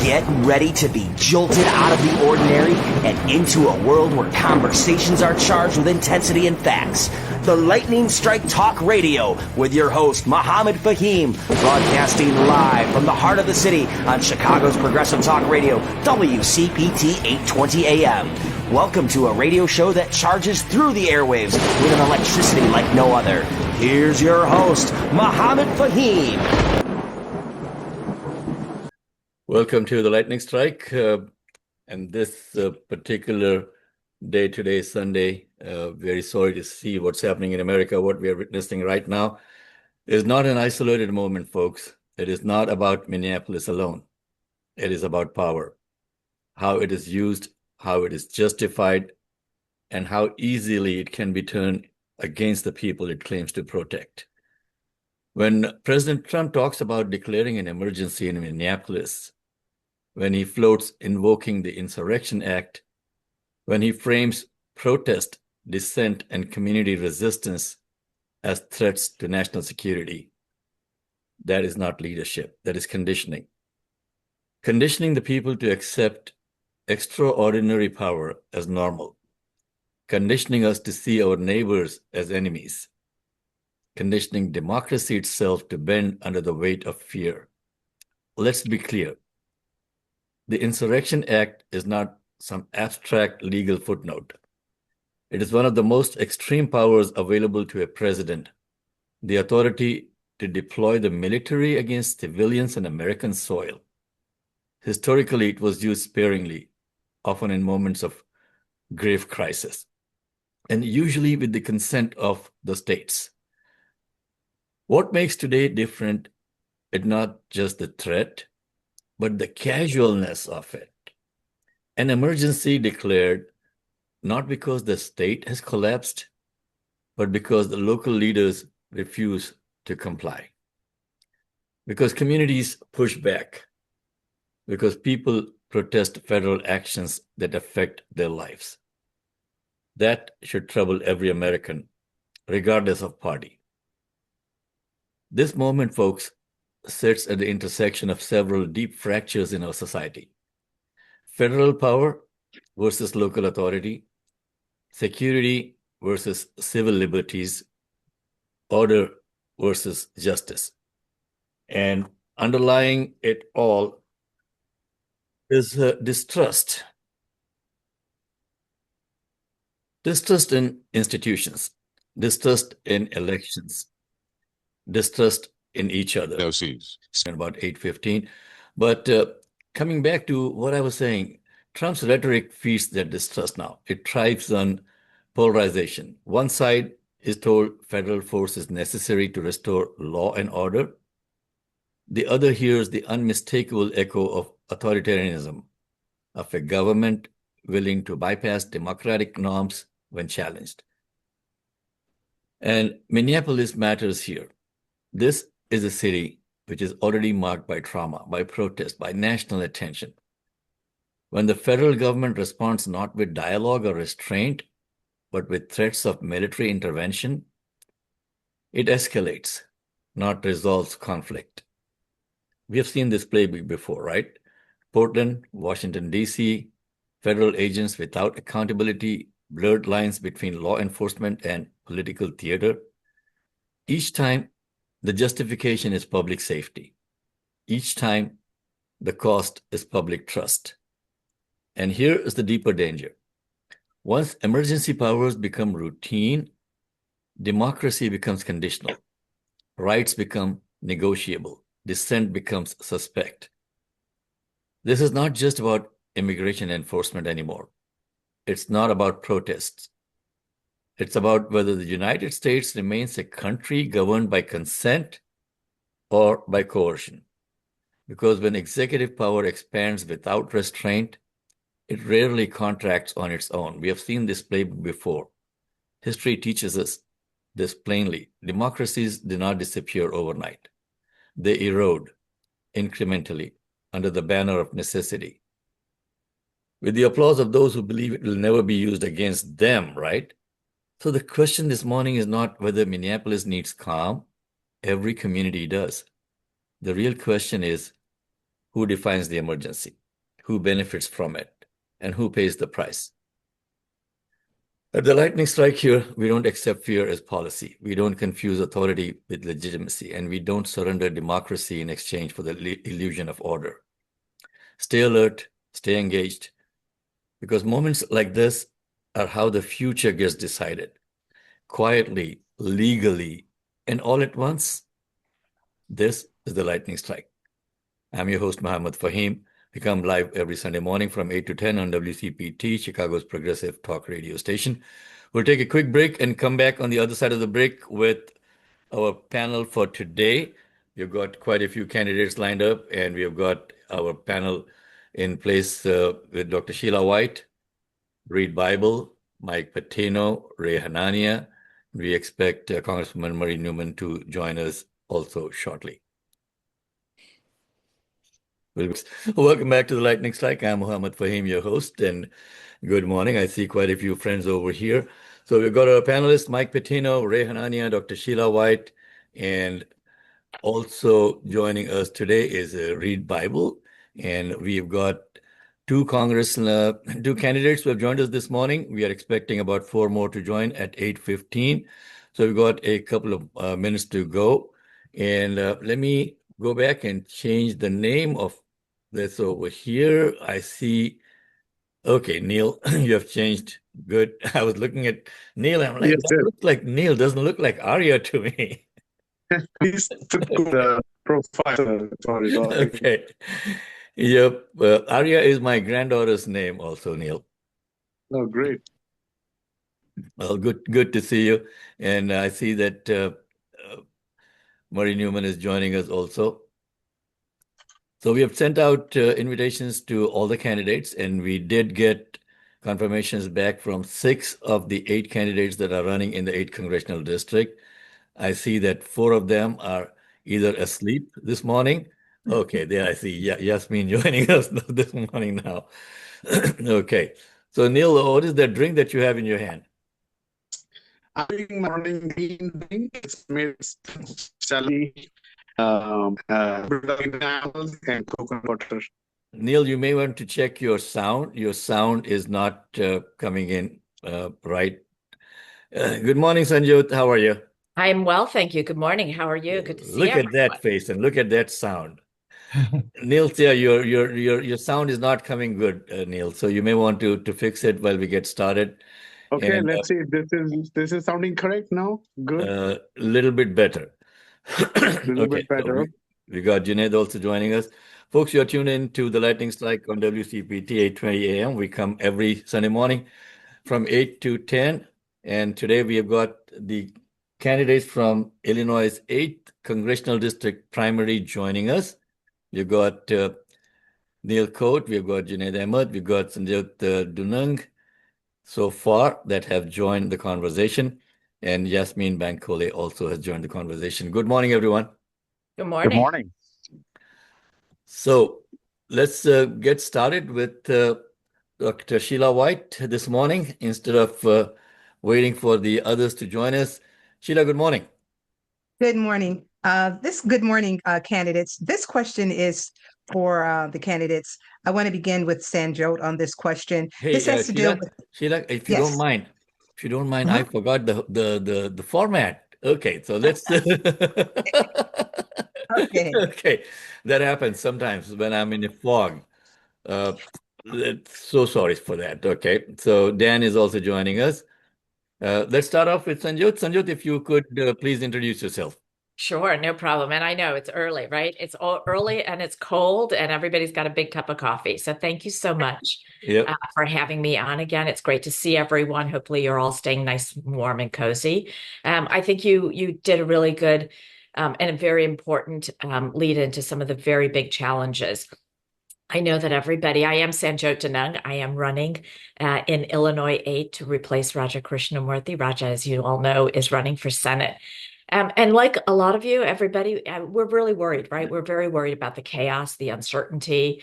Get ready to be jolted out of the ordinary and into a world where conversations are charged with intensity and facts. The Lightning Strike Talk Radio with your host, Mohammed Faheem, broadcasting live from the heart of the city on Chicago's Progressive Talk Radio, WCPT 820 AM. Welcome to a radio show that charges through the airwaves with an electricity like no other. Here's your host, Mohammed Faheem. Welcome to the Lightning Strike. And this particular day today, Sunday, very sorry to see what's happening in America. What we are witnessing right now is not an isolated moment, folks. It is not about Minneapolis alone. It is about power, how it is used, how it is justified, and how easily it can be turned against the people it claims to protect. When President Trump talks about declaring an emergency in Minneapolis, when he floats invoking the Insurrection Act, when he frames protest, dissent, and community resistance as threats to national security, that is not leadership, that is conditioning. Conditioning the people to accept extraordinary power as normal, conditioning us to see our neighbors as enemies, conditioning democracy itself to bend under the weight of fear. Let's be clear. The Insurrection Act is not some abstract legal footnote. It is one of the most extreme powers available to a president, the authority to deploy the military against civilians on American soil. Historically, it was used sparingly, often in moments of grave crisis, and usually with the consent of the states. What makes today different is not just the threat, but the casualness of it. An emergency declared not because the state has collapsed, but because the local leaders refuse to comply. Because communities push back. Because people protest federal actions that affect their lives. That should trouble every American, regardless of party. This moment, folks, sits at the intersection of several deep fractures in our society. Federal power versus local authority, security versus civil liberties, order versus justice. And underlying it all is distrust. Distrust in institutions, distrust in elections, distrust in each other. No C's. About 8:15. But coming back to what I was saying, Trump's rhetoric feeds that distrust now. It thrives on polarization. One side is told federal force is necessary to restore law and order. The other hears the unmistakable echo of authoritarianism, of a government willing to bypass democratic norms when challenged. And Minneapolis matters here. This is a city which is already marked by trauma, by protest, by national attention. When the federal government responds not with dialogue or restraint, but with threats of military intervention, it escalates, not resolves conflict. We have seen this playbook before, right? Portland, Washington, D.C., federal agents without accountability, blurred lines between law enforcement and political theater. Each time, the justification is public safety. Each time, the cost is public trust. And here is the deeper danger. Once emergency powers become routine, democracy becomes conditional. Rights become negotiable. Dissent becomes suspect. This is not just about immigration enforcement anymore. It's not about protests. It's about whether the United States remains a country governed by consent or by coercion. Because when executive power expands without restraint, it rarely contracts on its own. We have seen this playbook before. History teaches us this plainly. Democracies do not disappear overnight. They erode incrementally under the banner of necessity. With the applause of those who believe it will never be used against them, right? So the question this morning is not whether Minneapolis needs calm. Every community does. The real question is, who defines the emergency, who benefits from it, and who pays the price. At the lightning strike here, we don't accept fear as policy. We don't confuse authority with legitimacy, and we don't surrender democracy in exchange for the illusion of order. Stay alert, stay engaged, because moments like this are how the future gets decided. Quietly, legally, and all at once. This is the lightning strike. I'm your host, Mohammed Faheem. We come live every Sunday morning from 8 to 10 on WCPT, Chicago's progressive talk radio station. We'll take a quick break and come back on the other side of the break with our panel for today. We've got quite a few candidates lined up, and we've got our panel in place with Dr. Sheila White, Read Bible, Mike Patino, Ray Hanania. We expect Congresswoman Marie Newman to join us also shortly. Welcome back to the Lightning Strike. I'm Mohammed Faheem, your host, and good morning. I see quite a few friends over here. So we've got our panelists, Mike Patino, Ray Hanania, Dr. Sheila White, and also joining us today is Read Bible. And we've got two candidates who have joined us this morning. We are expecting about 4 more to join at 8:15. So we've got a couple of minutes to go. And let me go back and change the name of this over here. I see. Okay, Neil, you have changed. Good. I was looking at Neil. I'm like, Yes, that sir. looks like Neil. Doesn't look like Arya to me. Please took the profile. Sorry. Okay. Yep. Arya is my granddaughter's name also, Neil. Oh, great. Well, good to see you. And I see that Marie Newman is joining us also. So we have sent out invitations to all the candidates, and we did get confirmations back from 6 of the 8 candidates that are running in the 8th congressional district. I see that 4 of them are either asleep this morning. Okay, there I see Yasmin joining us this morning now. Okay, so Neil, what is that drink that you have in your hand? I'm doing morning green drink. It's made specially apples and coconut water. Neil, you may want to check your sound. Your sound is not coming in right. Good morning, Sanjot. How are you? I am well, thank you. Good morning. How are you? Good to see Look everyone. at that face and look at that sound. Neil, yeah, your sound is not coming good, Neil. So you may want to fix it while we get started. Okay, And, let's see. This is sounding correct now. Good. A little bit better. Little bit better. So we got Junaid also joining us. Folks, you're tuned in to the Lightning Strike on WCPT 8:20 a.m. We come every Sunday morning from 8 to 10. And today we have got the candidates from Illinois' 8th Congressional District primary joining us. We've got Neil Coate, we've got Junaid Ahmed, we've got Sanjot Dunung so far that have joined the conversation. And Yasmin Bankole also has joined the conversation. Good morning, everyone. Good morning. Good morning. So let's get started with Dr. Sheila White this morning instead of waiting for the others to join us. Sheila, good morning. Good morning. Good morning, candidates. This question is for the candidates. I want to begin with Sanjot on this question. Hey, this has to do with Sheila, if you Yes. don't mind, I forgot the format. Okay, so let's Okay. Okay, that happens sometimes when I'm in a fog. So sorry for that. Okay, so Dan is also joining us. Let's start off with Sanjot. Sanjot, if you could please introduce yourself. Sure, no problem. And I know it's early, right? It's all early and it's cold and everybody's got a big cup of coffee. So thank you so much Yep. for having me on again. It's great to see everyone. Hopefully you're all staying nice, warm, and cozy. I think you did a really good and a very important lead into some of the very big challenges. I know that I am Sanjot Dunung. I am running in Illinois 8 to replace Raja Krishnamurthy. Raja, as you all know, is running for Senate. And like a lot of you, everybody, we're really worried, right? We're very worried about the chaos, the uncertainty,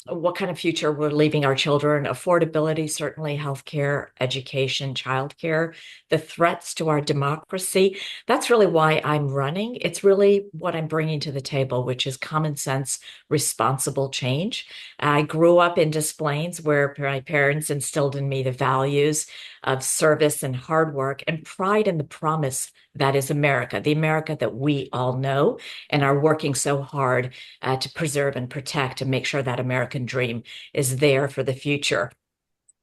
what kind of future we're leaving our children, affordability, certainly healthcare, education, childcare, the threats to our democracy. That's really why I'm running. It's really what I'm bringing to the table, which is common sense, responsible change. I grew up in Des Plaines, where my parents instilled in me the values of service and hard work and pride in the promise that is America, the America that we all know and are working so hard to preserve and protect and make sure that American dream is there for the future.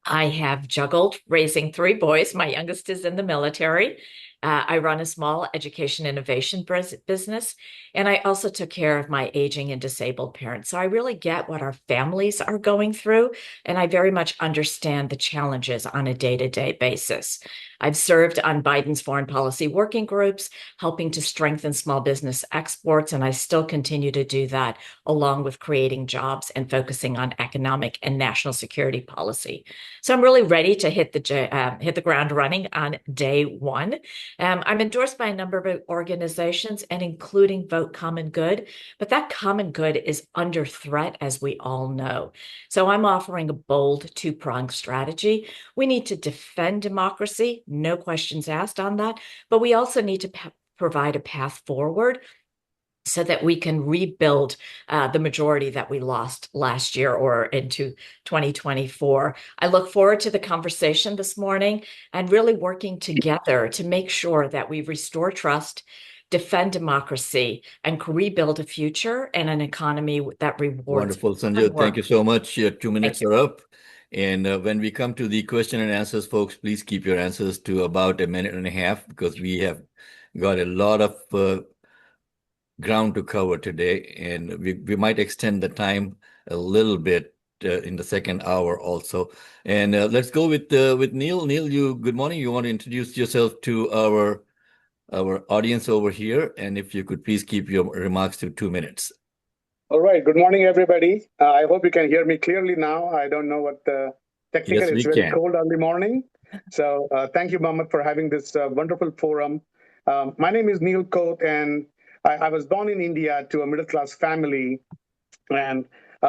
I have juggled raising three boys. My youngest is in the military. I run a small education innovation business, and I also took care of my aging and disabled parents. So I really get what our families are going through, and I very much understand the challenges on a day-to-day basis. I've served on Biden's foreign policy working groups, helping to strengthen small business exports, and I still continue to do that, along with creating jobs and focusing on economic and national security policy. So I'm really ready to hit the ground running on day one. I'm endorsed by a number of organizations, and including Vote Common Good, but that common good is under threat, as we all know. So I'm offering a bold two-pronged strategy. We need to defend democracy, no questions asked on that, but we also need to provide a path forward so that we can rebuild the majority that we lost last year or into 2024. I look forward to the conversation this morning and really working together to make sure that we restore trust, defend democracy, and rebuild a future and an economy that rewards. Wonderful, Sanjay. Thank you so much. Your 2 minutes are up. And when we come to the question and answers, folks, please keep your answers to about a minute and a half, because we have got a lot of ground to cover today, and we might extend the time a little bit in the second hour also. And let's go with Neil. Neil, good morning. You want to introduce yourself to our audience over here, and if you could please keep your remarks to 2 minutes. All right. Good morning, everybody. I hope you can hear me clearly now. I don't know what the technical. Yes, it's very cold early morning. So thank you, Mohammed, for having this wonderful forum. My name is Neil Koth, and I was born in India to a middle-class family, and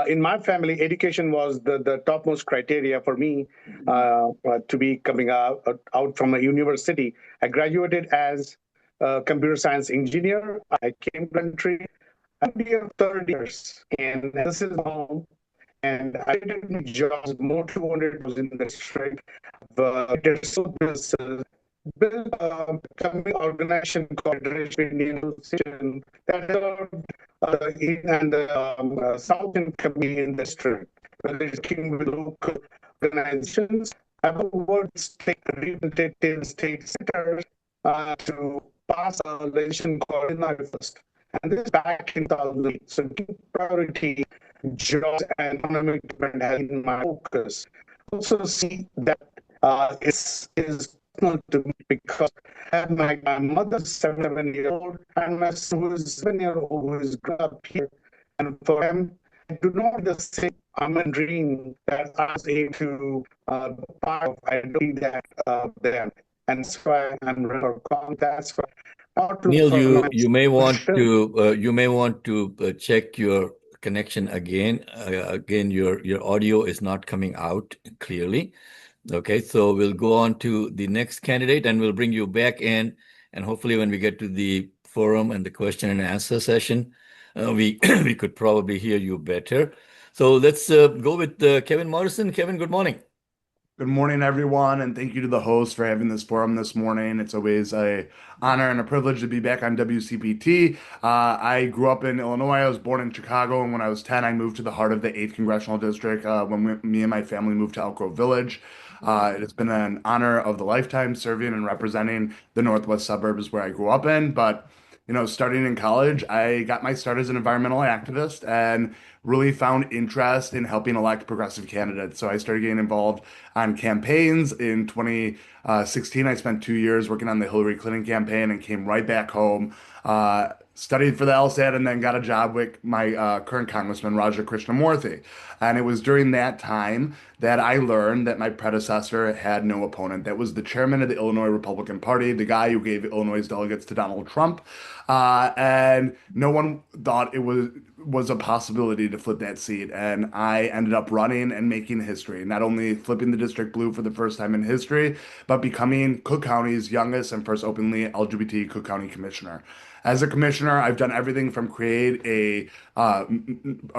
in my family, education was the topmost criteria for me to be coming out from a university. I graduated as a computer science engineer. I came to the country. I'm here 30 years, and this is home. And I did jobs, more 200 was in the district. Did so businesses, built a company organization called Indian Association that served in the Southern Canadian district, whether it's working with local organizations. I've worked state representatives, state senators to pass a legislation called Illinois First. And this is back in 2008. So priority, jobs and economic development has been my focus. Also see that is personal to me, because I have my mother 7 years old and my son who is 7 years old, who is grown up here. And for them, I do not just say I'm a dream that I was able to part of. I don't need that there. And that's why I'm running for. That's why. Neil, you may want to check your connection again. Again, your audio is not coming out clearly. Okay, so we'll go on to the next candidate, and we'll bring you back in, and hopefully when we get to the forum and the question and answer session, we we could probably hear you better. So let's go with Kevin Morrison. Kevin, good morning. Good morning, everyone, and thank you to the host for having this forum this morning. It's always an honor and a privilege to be back on WCPT. I grew up in Illinois. I was born in Chicago, and when I was 10, I moved to the heart of the 8th Congressional District when me and my family moved to Elk Grove Village. It has been an honor of the lifetime serving and representing the northwest suburbs where I grew up in, but starting in college, I got my start as an environmental activist and really found interest in helping elect progressive candidates. So I started getting involved on campaigns. In 2016, I spent 2 years working on the Hillary Clinton campaign and came right back home, studied for the LSAT, and then got a job with my current Congressman, Raja Krishnamurthy. And it was during that time that I learned that my predecessor had no opponent. That was the chairman of the Illinois Republican Party, the guy who gave Illinois delegates to Donald Trump. And no one thought it was a possibility to flip that seat. And I ended up running and making history, not only flipping the district blue for the first time in history, but becoming Cook County's youngest and first openly LGBT Cook County commissioner. As a commissioner, I've done everything from create a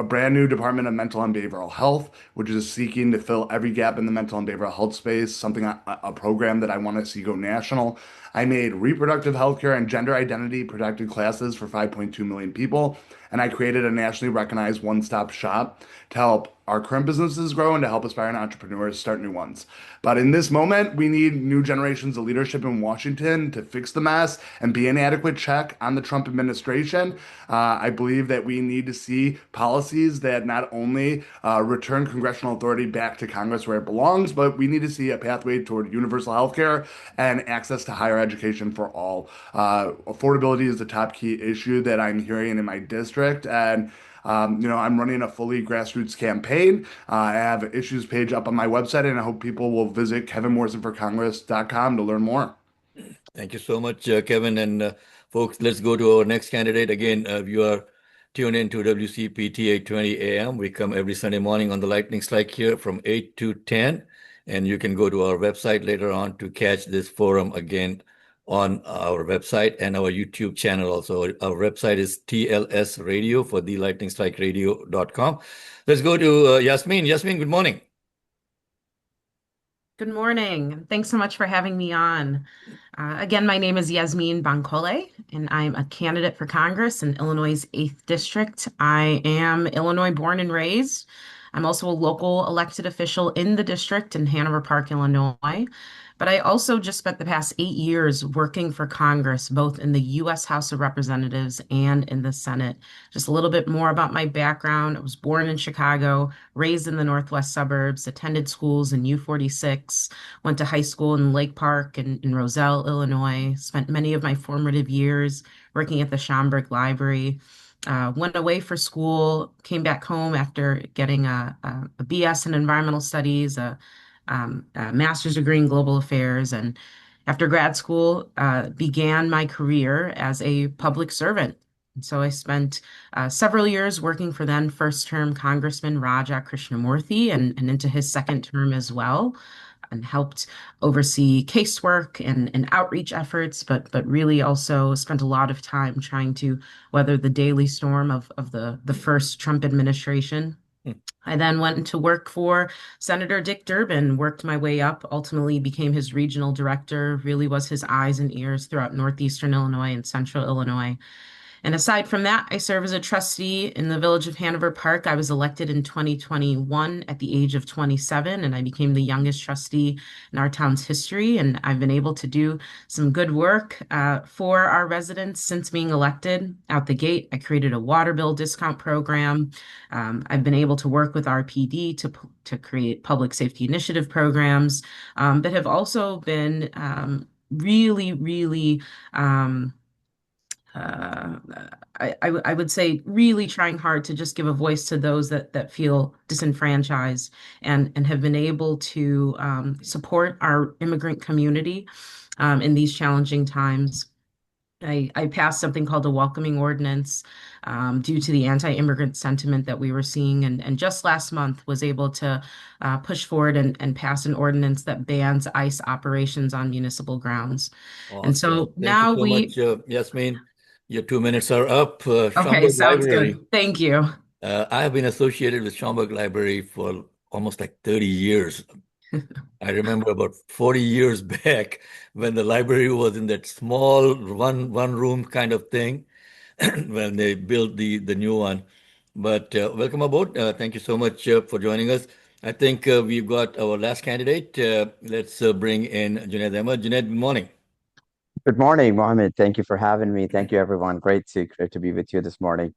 brand new Department of Mental and Behavioral Health, which is seeking to fill every gap in the mental and behavioral health space, a program that I want to see go national. I made reproductive health care and gender identity protected classes for 5.2 million people, and I created a nationally recognized one-stop shop to help our current businesses grow and to help aspiring entrepreneurs start new ones. But in this moment, we need new generations of leadership in Washington to fix the mess and be an adequate check on the Trump administration. I believe that we need to see policies that not only return congressional authority back to Congress where it belongs, but we need to see a pathway toward universal health care and access to higher education for all. Affordability is the top key issue that I'm hearing in my district. And I'm running a fully grassroots campaign. I have an issues page up on my website, and I hope people will visit kevinmorrisonforcongress.com to learn more. Thank you so much, Kevin. And folks, let's go to our next candidate. Again, you are tuned in to WCPT 820 AM. We come every Sunday morning on the Lightning Strike here from 8 to 10. And you can go to our website later on to catch this forum again on our website and our YouTube channel also. Our website is TLS Radio for thelightningstrikeradio.com. Let's go to Yasmin. Yasmin, good morning. Good morning. Thanks so much for having me on. Again, my name is Yasmin Bankole, and I'm a candidate for Congress in Illinois' 8th District. I am Illinois born and raised. I'm also a local elected official in the district in Hanover Park, Illinois. But I also just spent the past 8 years working for Congress, both in the U.S. House of Representatives and in the Senate. Just a little bit more about my background. I was born in Chicago, raised in the Northwest suburbs, attended schools in U46, went to high school in Lake Park and in Roselle, Illinois, spent many of my formative years working at the Schomburg Library. Went away for school, came back home after getting a BS in environmental studies, a master's degree in global affairs, and after grad school, began my career as a public servant. And so I spent several years working for then first-term Congressman Raja Krishnamurthy and into his second term as well, and helped oversee casework and outreach efforts, but really also spent a lot of time trying to weather the daily storm of the first Trump administration. I then went to work for Senator Dick Durbin, worked my way up, ultimately became his regional director, really was his eyes and ears throughout Northeastern Illinois and Central Illinois. And aside from that, I serve as a trustee in the village of Hanover Park. I was elected in 2021 at the age of 27, and I became the youngest trustee in our town's history. And I've been able to do some good work for our residents since being elected. Out the gate, I created a water bill discount program. I've been able to work with our PD to create public safety initiative programs, but have also been really I would say really trying hard to just give a voice to those that feel disenfranchised and have been able to support our immigrant community in these challenging times. I passed something called a welcoming ordinance due to the anti-immigrant sentiment that we were seeing, and just last month was able to push forward and pass an ordinance that bans ICE operations on municipal grounds. Awesome. And so Thank now you so much, Yasmin. Your 2 minutes are up. Okay, Schomburg sounds Library. good. Thank you. I have been associated with Schomburg Library for almost like 30 years. I remember about 40 years back when the library was in that small one room kind of thing when they built the new one. But welcome aboard. Thank you so much for joining us. I think we've got our last candidate. Let's bring in Junaid Ahmed. Junaid, good morning. Good morning, Mohammed. Thank you for having me. Thank you, everyone. Great to be with you this morning.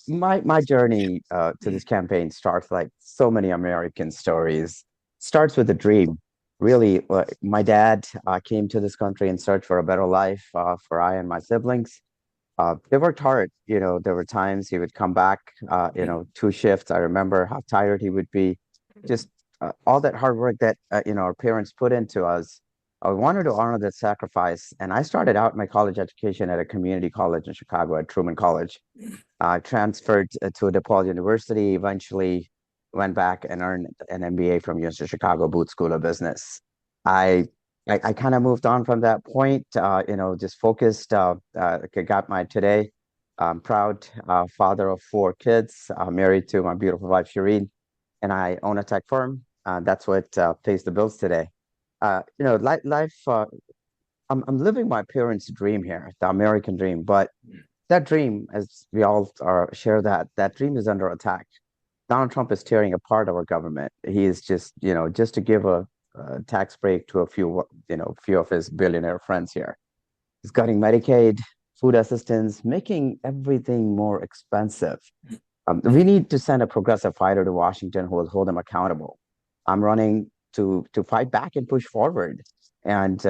My journey to this campaign starts like so many American stories. Starts with a dream. Really, my dad came to this country in search for a better life for I and my siblings. They worked hard. There were times he would come back, 2 shifts. I remember how tired he would be. Just all that hard work that, our parents put into us. I wanted to honor that sacrifice. And I started out my college education at a community college in Chicago at Truman College. I transferred to DePaul University, eventually went back and earned an MBA from University of Chicago Booth School of Business. I kind of moved on from that point, just focused, got my today. I'm proud father of 4 kids, married to my beautiful wife, Shireen, and I own a tech firm. That's what pays the bills today. Life, I'm living my parents' dream here, the American dream, but that dream, as we all share that dream is under attack. Donald Trump is tearing apart our government. He is just to give a tax break to a few of his billionaire friends here. He's cutting Medicaid, food assistance, making everything more expensive. We need to send a progressive fighter to Washington who will hold them accountable. I'm running to fight back and push forward and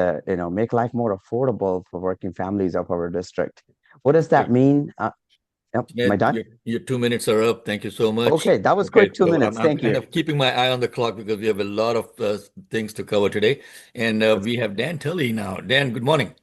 make life more affordable for working families of our district. What does that mean? Am I done? Your 2 minutes are up. Thank you so much. Okay, that was quick. 2 minutes. Thank you. I'm kind of keeping my eye on the clock because we have a lot of things to cover today. And we have Dan Tully now. Dan, good morning.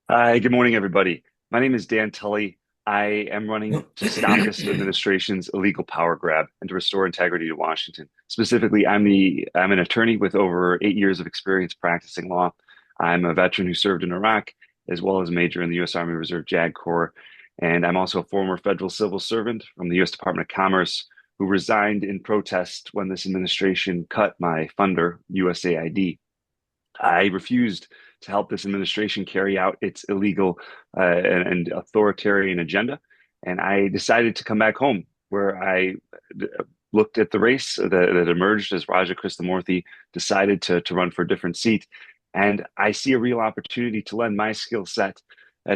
Hi, good morning, everybody. My name is Dan Tully. I am running to stop this administration's illegal power grab and to restore integrity to Washington. Specifically, I'm an attorney with over 8 years of experience practicing law. I'm a veteran who served in Iraq, as well as a major in the U.S. Army Reserve JAG Corps. And I'm also a former federal civil servant from the U.S. Department of Commerce who resigned in protest when this administration cut my funder, USAID. I refused to help this administration carry out its illegal and authoritarian agenda. And I decided to come back home, where I looked at the race that emerged as Raja Krishnamurthy decided to run for a different seat. And I see a real opportunity to lend my skill set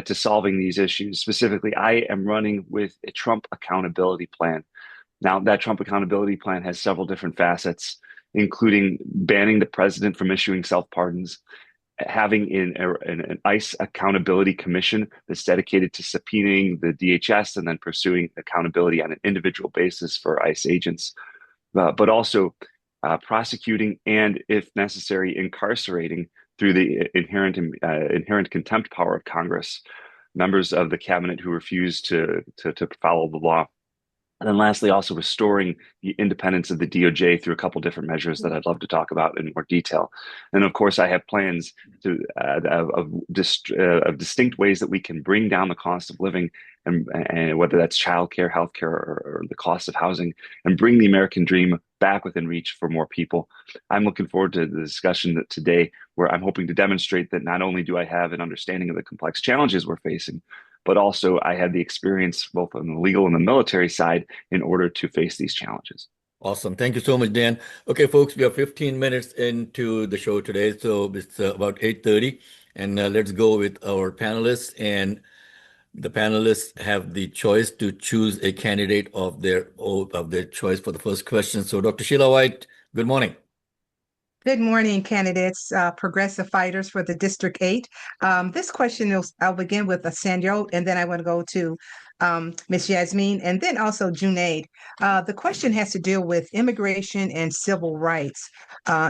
to solving these issues. Specifically, I am running with a Trump accountability plan. Now, that Trump accountability plan has several different facets, including banning the president from issuing self-pardons, having an ICE accountability commission that's dedicated to subpoenaing the DHS and then pursuing accountability on an individual basis for ICE agents, but also prosecuting and, if necessary, incarcerating through the inherent contempt power of Congress members of the cabinet who refuse to follow the law. And then lastly, also restoring the independence of the DOJ through a couple different measures that I'd love to talk about in more detail. And of course, I have plans of distinct ways that we can bring down the cost of living, and whether that's childcare, healthcare, or the cost of housing, and bring the American dream back within reach for more people. I'm looking forward to the discussion today, where I'm hoping to demonstrate that not only do I have an understanding of the complex challenges we're facing, but also I had the experience both on the legal and the military side in order to face these challenges. Awesome. Thank you so much, Dan. Okay, folks, we are 15 minutes into the show today, so it's about 8:30, and let's go with our panelists. And the panelists have the choice to choose a candidate of their choice for the first question. So, Dr. Sheila White, good morning. Good morning, candidates, progressive fighters for the District 8. This question, I'll begin with Sanjot, and then I want to go to Ms. Yasmin, and then also Junaid. The question has to deal with immigration and civil rights,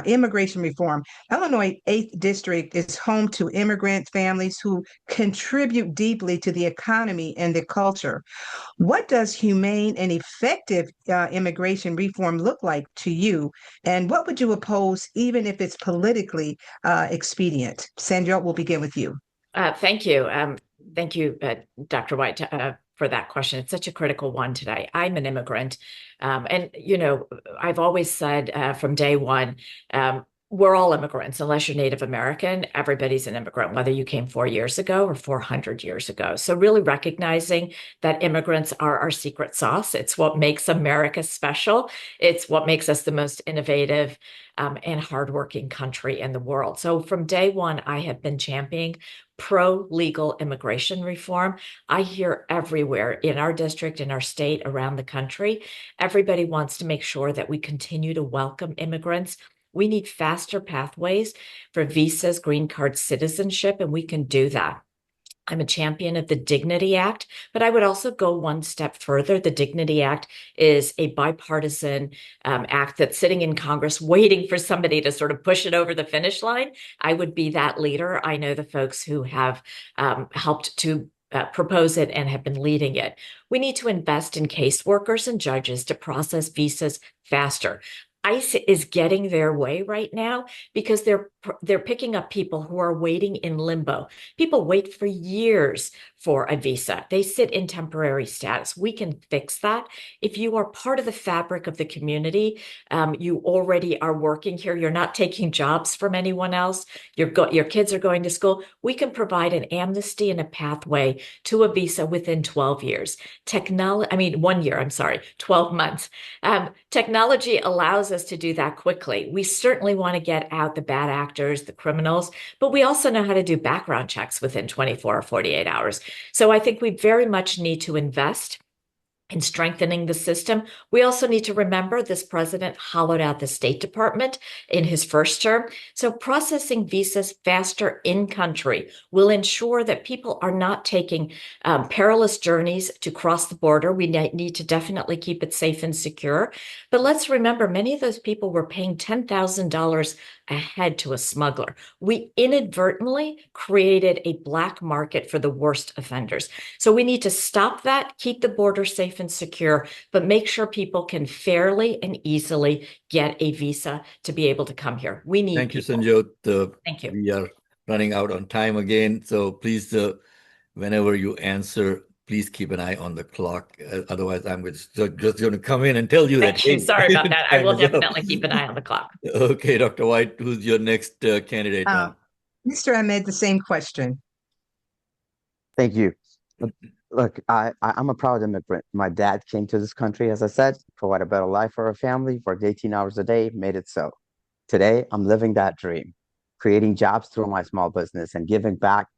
immigration reform. Illinois 8th District is home to immigrant families who contribute deeply to the economy and the culture. What does humane and effective immigration reform look like to you? And what would you oppose, even if it's politically expedient? Sanjot, we'll begin with you. Thank you. Thank you, Dr. White, for that question. It's such a critical one today. I'm an immigrant. And, I've always said from day one, we're all immigrants. Unless you're Native American, everybody's an immigrant, whether you came 4 years ago or 400 years ago. So really recognizing that immigrants are our secret sauce. It's what makes America special. It's what makes us the most innovative and hardworking country in the world. So from day one, I have been championing pro-legal immigration reform. I hear everywhere in our district, in our state, around the country, everybody wants to make sure that we continue to welcome immigrants. We need faster pathways for visas, green card citizenship, and we can do that. I'm a champion of the Dignity Act, but I would also go one step further. The Dignity Act is a bipartisan act that's sitting in Congress waiting for somebody to sort of push it over the finish line. I would be that leader. I know the folks who have helped to propose it and have been leading it. We need to invest in caseworkers and judges to process visas faster. ICE is getting their way right now because they're picking up people who are waiting in limbo. People wait for years for a visa. They sit in temporary status. We can fix that. If you are part of the fabric of the community, you already are working here. You're not taking jobs from anyone else. Your kids are going to school. We can provide an amnesty and a pathway to a visa within 12 years. 1 year, I'm sorry, 12 months. Technology allows us to do that quickly. We certainly want to get out the bad actors, the criminals, but we also know how to do background checks within 24 or 48 hours. So I think we very much need to invest in strengthening the system. We also need to remember this president hollowed out the State Department in his first term. So processing visas faster in country will ensure that people are not taking perilous journeys to cross the border. We need to definitely keep it safe and secure. But let's remember, many of those people were paying $10,000 a head to a smuggler. We inadvertently created a black market for the worst offenders. So we need to stop that, keep the border safe and secure, but make sure people can fairly and easily get a visa to be able to come here. We need Thank you, people. Sanjot. Thank you. We are running out on time again. So please, whenever you answer, please keep an eye on the clock. Otherwise, I'm just going to come in and tell you that. Thank you. Sorry about that. I will time is up. definitely keep an eye on the clock. Okay, Dr. White, who's your next candidate now? Mr. Ahmed, the same question. Thank you. Look, I'm a proud immigrant. My dad came to this country, as I said, provide a better life for our family, worked 18 hours a day, made it so. Today, I'm living that dream, creating jobs through my small business and giving back,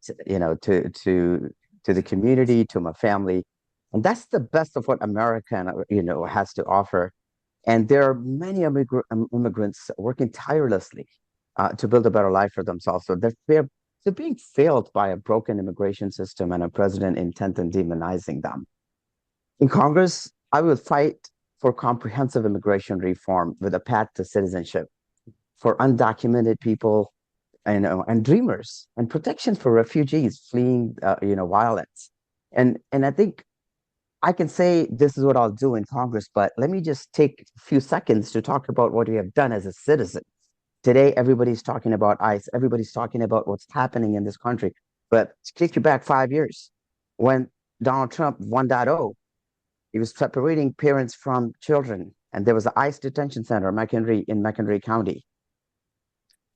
to the community, to my family. And that's the best of what America, has to offer. And there are many immigrants working tirelessly to build a better life for themselves. So they're being failed by a broken immigration system and a president intent on demonizing them. In Congress, I will fight for comprehensive immigration reform with a path to citizenship for undocumented people and dreamers, and protection for refugees fleeing violence. And I think I can say this is what I'll do in Congress, but let me just take a few seconds to talk about what we have done as a citizen. Today, everybody's talking about ICE. Everybody's talking about what's happening in this country. But to take you back 5 years, when Donald Trump 1.0, he was separating parents from children. And there was an ICE detention center in McHenry County.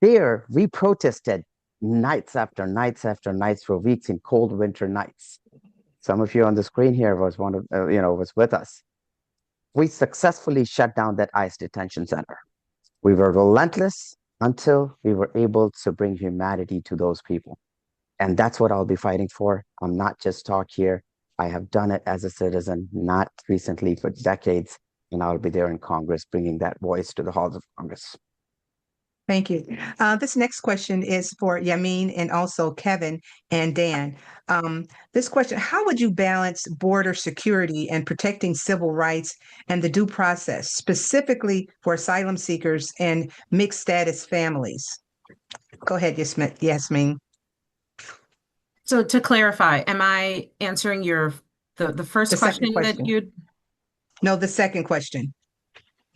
There, we protested nights after nights after nights for weeks in cold winter nights. Some of you on the screen here was was with us. We successfully shut down that ICE detention center. We were relentless until we were able to bring humanity to those people. And that's what I'll be fighting for. I'm not just talk here. I have done it as a citizen, not recently, for decades. And I'll be there in Congress, bringing that voice to the halls of Congress. Thank you. This next question is for Yamin and also Kevin and Dan. This question, how would you balance border security and protecting civil rights and the due process, specifically for asylum seekers and mixed status families? Go ahead, Yasmin. So to clarify, am I answering the first question that you'd? No, the second question.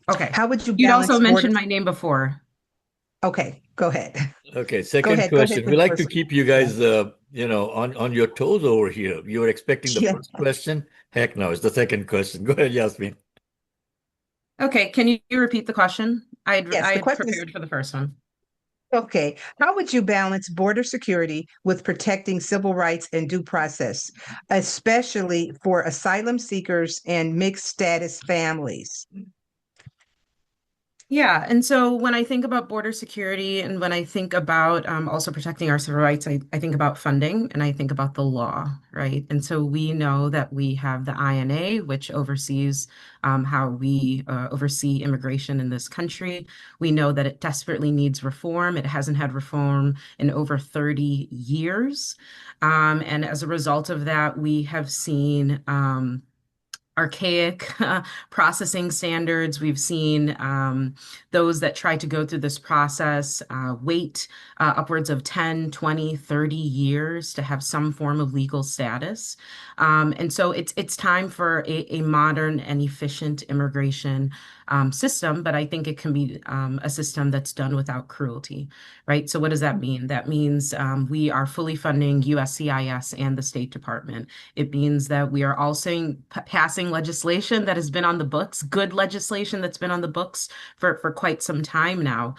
Okay. How would you balance? You'd also mentioned my name before. Okay, go ahead. Okay, second question. We like to keep you guys, on your toes over here. You were expecting the first question. Heck no, it's the second question. Go ahead, Yasmin. Okay, can you repeat the question? I had question prepared for the first one. Okay, how would you balance border security with protecting civil rights and due process, especially for asylum seekers and mixed status families? Yeah, and so when I think about border security and when I think about also protecting our civil rights, I think about funding and I think about the law, right? And so we know that we have the INA, which oversees how we oversee immigration in this country. We know that it desperately needs reform. It hasn't had reform in over 30 years. And as a result of that, we have seen archaic processing standards. We've seen those that try to go through this process wait upwards of 10, 20, 30 years to have some form of legal status. And so it's time for a modern and efficient immigration system, but I think it can be a system that's done without cruelty, right? So what does that mean? That means we are fully funding USCIS and the State Department. It means that we are also passing legislation that has been on the books, good legislation that's been on the books for quite some time now.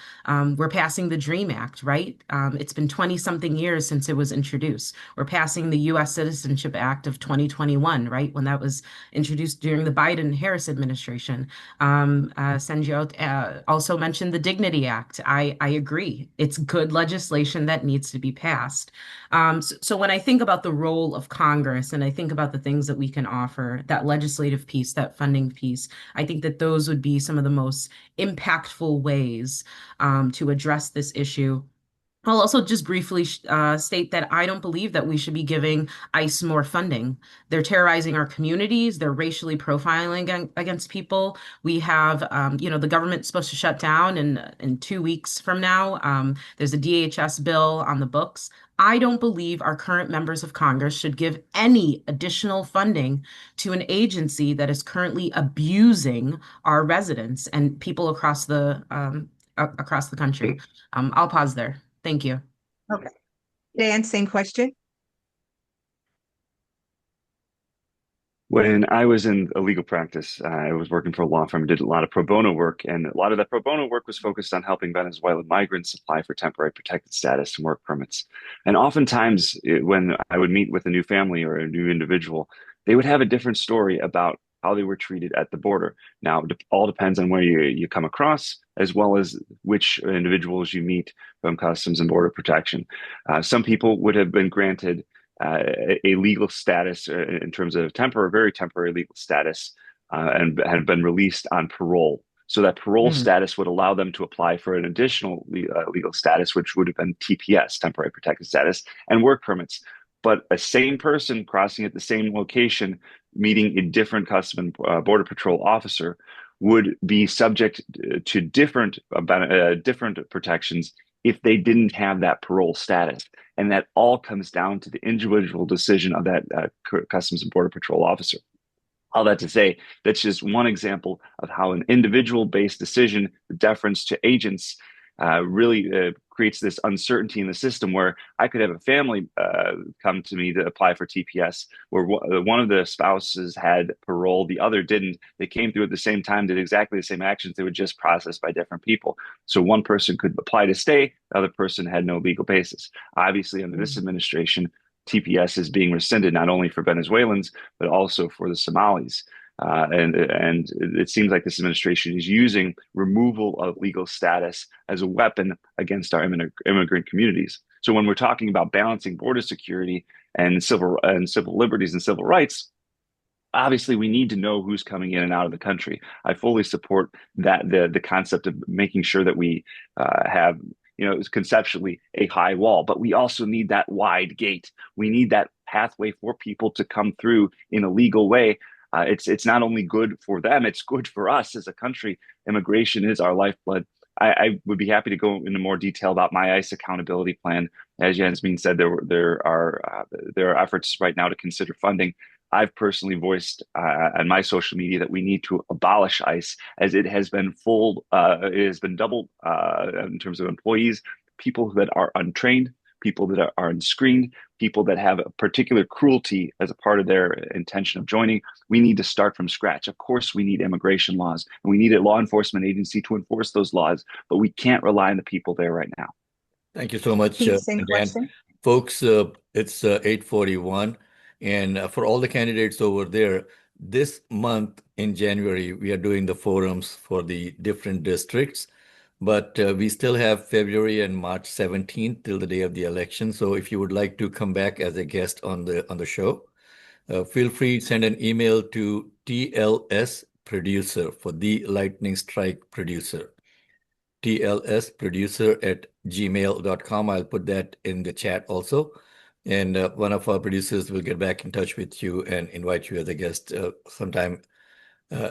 We're passing the DREAM Act, right? It's been 20 something years since it was introduced. We're passing the U.S. Citizenship Act of 2021, right? When that was introduced during the Biden-Harris administration. Sanjot also mentioned the Dignity Act. I agree. It's good legislation that needs to be passed. So when I think about the role of Congress and I think about the things that we can offer, that legislative piece, that funding piece, I think that those would be some of the most impactful ways to address this issue. I'll also just briefly state that I don't believe that we should be giving ICE more funding. They're terrorizing our communities. They're racially profiling against people. We have, the government's supposed to shut down in 2 weeks from now. There's a DHS bill on the books. I don't believe our current members of Congress should give any additional funding to an agency that is currently abusing our residents and people across the country. I'll pause there. Thank you. Okay. Dan, same question. When I was in a legal practice, I was working for a law firm, did a lot of pro bono work, and a lot of that pro bono work was focused on helping Venezuelan migrants apply for temporary protected status and work permits. And oftentimes, when I would meet with a new family or a new individual, they would have a different story about how they were treated at the border. Now, it all depends on where you come across, as well as which individuals you meet from Customs and Border Protection. Some people would have been granted a legal status in terms of very temporary legal status and had been released on parole. So that parole status would allow them to apply for an additional legal status, which would have been TPS, temporary protected status, and work permits. But a same person crossing at the same location, meeting a different Customs and Border Patrol officer, would be subject to different protections if they didn't have that parole status. And that all comes down to the individual decision of that Customs and Border Patrol officer. All that to say, that's just one example of how an individual-based decision, the deference to agents, really creates this uncertainty in the system where I could have a family come to me to apply for TPS where one of the spouses had parole, the other didn't. They came through at the same time, did exactly the same actions. They were just processed by different people. So one person could apply to stay, the other person had no legal basis. Obviously, under this administration, TPS is being rescinded not only for Venezuelans, but also for the Somalis. And it seems like this administration is using removal of legal status as a weapon against our immigrant communities. So when we're talking about balancing border security and civil liberties and civil rights, obviously we need to know who's coming in and out of the country. I fully support that the concept of making sure that we have conceptually a high wall, but we also need that wide gate. We need that pathway for people to come through in a legal way. It's not only good for them, it's good for us as a country. Immigration is our lifeblood. I would be happy to go into more detail about my ICE accountability plan. As Yasmin said, there are efforts right now to consider funding. I've personally voiced on my social media that we need to abolish ICE, as it has been doubled in terms of employees, people that are untrained, people that are unscreened, people that have a particular cruelty as a part of their intention of joining. We need to start from scratch. Of course, we need immigration laws, and we need a law enforcement agency to enforce those laws, but we can't rely on the people there right now. Thank you so much, Same Dan. question. Folks, it's 8:41, and for all the candidates over there, this month in January, we are doing the forums for the different districts, but we still have February and March 17th till the day of the election. So if you would like to come back as a guest on the show, feel free to send an email to TLS Producer for the Lightning Strike Producer. tlsproducer@gmail.com. I'll put that in the chat also. And one of our producers will get back in touch with you and invite you as a guest sometime.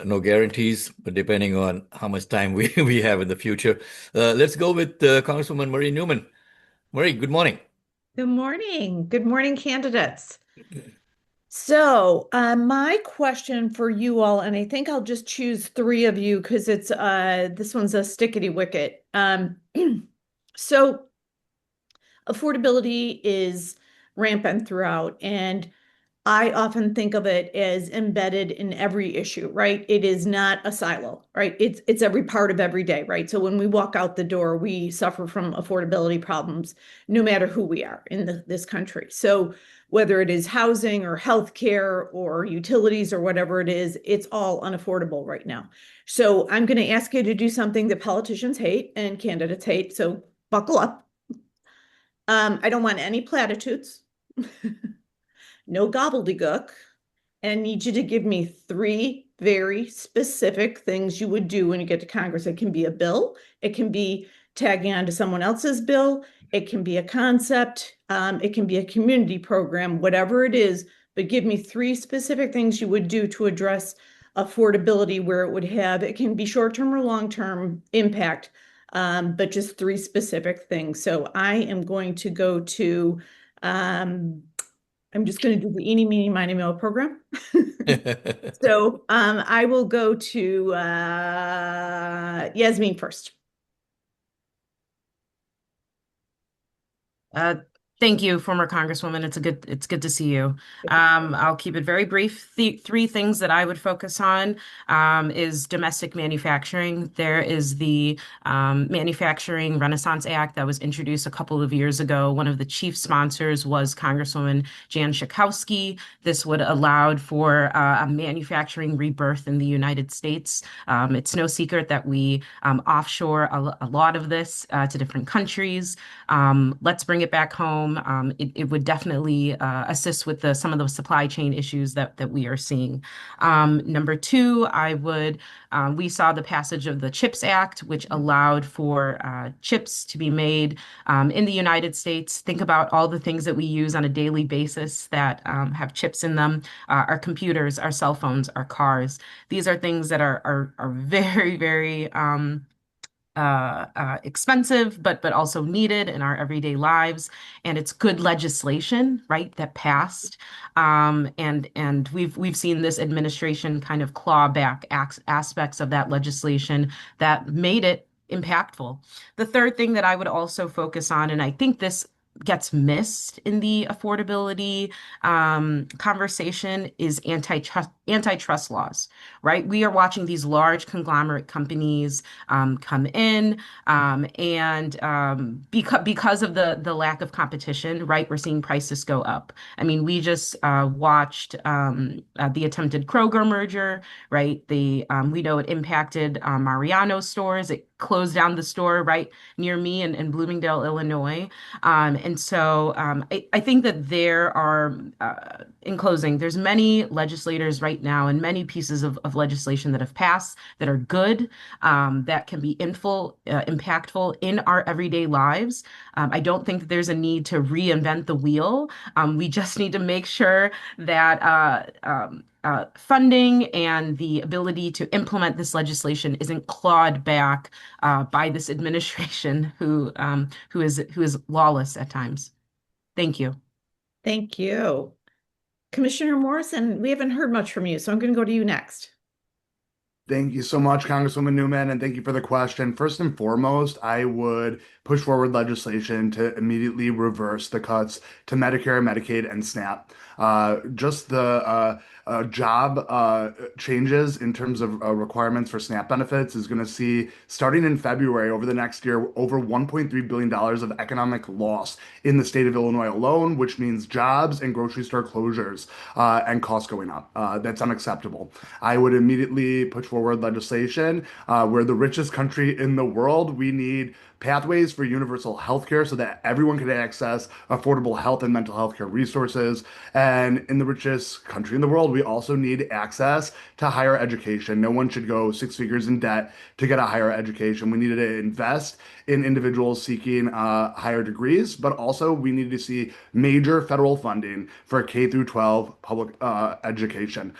No guarantees, but depending on how much time we have in the future. Let's go with Congresswoman Marie Newman. Marie, good morning. Good morning. Good morning, candidates. So my question for you all, and I think I'll just choose three of you because it's this one's a stickety wicket. So affordability is rampant throughout, and I often think of it as embedded in every issue, right? It is not a silo, right? It's every part of every day, right? So when we walk out the door, we suffer from affordability problems, no matter who we are in this country. So whether it is housing or healthcare or utilities or whatever it is, it's all unaffordable right now. So I'm going to ask you to do something that politicians hate and candidates hate. So buckle up. I don't want any platitudes. No gobbledygook, and I need you to give me three very specific things you would do when you get to Congress. It can be a bill, it can be tagging on to someone else's bill, it can be a concept, it can be a community program, whatever it is, but give me three specific things you would do to address affordability where it would have, it can be short-term or long-term impact, but just three specific things. So I am going to go to I'm just going to do the eeny, meeny, miny, moe program. So I will go to Yasmin first. Thank you, former Congresswoman. It's good to see you. I'll keep it very brief. The three things that I would focus on is domestic manufacturing. There is the Manufacturing Renaissance Act that was introduced a couple of years ago. One of the chief sponsors was Congresswoman Jan Schakowsky. This would allow for a manufacturing rebirth in the United States. It's no secret that we offshore a lot of this to different countries. Let's bring it back home. It would definitely assist with some of the supply chain issues that we are seeing. Number two, we saw the passage of the CHIPS Act, which allowed for chips to be made in the United States. Think about all the things that we use on a daily basis that have chips in them, our computers, our cell phones, our cars. These are things that are very, very expensive, but also needed in our everyday lives. And it's good legislation, right, that passed. And we've seen this administration kind of claw back aspects of that legislation that made it impactful. The third thing that I would also focus on, and I think this gets missed in the affordability conversation, is antitrust laws, right? We are watching these large conglomerate companies come in, and because of the lack of competition, right, we're seeing prices go up. I mean, we just watched the attempted Kroger merger, right? We know it impacted Mariano stores. It closed down the store right near me in Bloomingdale, Illinois. And so I think that there are, in closing, there's many legislators right now and many pieces of legislation that have passed that are good, that can be impactful in our everyday lives. I don't think that there's a need to reinvent the wheel. We just need to make sure that funding and the ability to implement this legislation isn't clawed back by this administration who is lawless at times. Thank you. Thank you. Commissioner Morrison, we haven't heard much from you, so I'm going to go to you next. Thank you so much, Congresswoman Newman, and thank you for the question. First and foremost, I would push forward legislation to immediately reverse the cuts to Medicare, Medicaid, and SNAP. Just the job changes in terms of requirements for SNAP benefits is going to see, starting in February over the next year, over $1.3 billion of economic loss in the state of Illinois alone, which means jobs and grocery store closures and costs going up. That's unacceptable. I would immediately put forward legislation. We're the richest country in the world. We need pathways for universal health care so that everyone can access affordable health and mental health care resources. And in the richest country in the world, we also need access to higher education. No one should go 6 figures in debt to get a higher education. We needed to invest in individuals seeking higher degrees, but also we need to see major federal funding for K through 12 public education.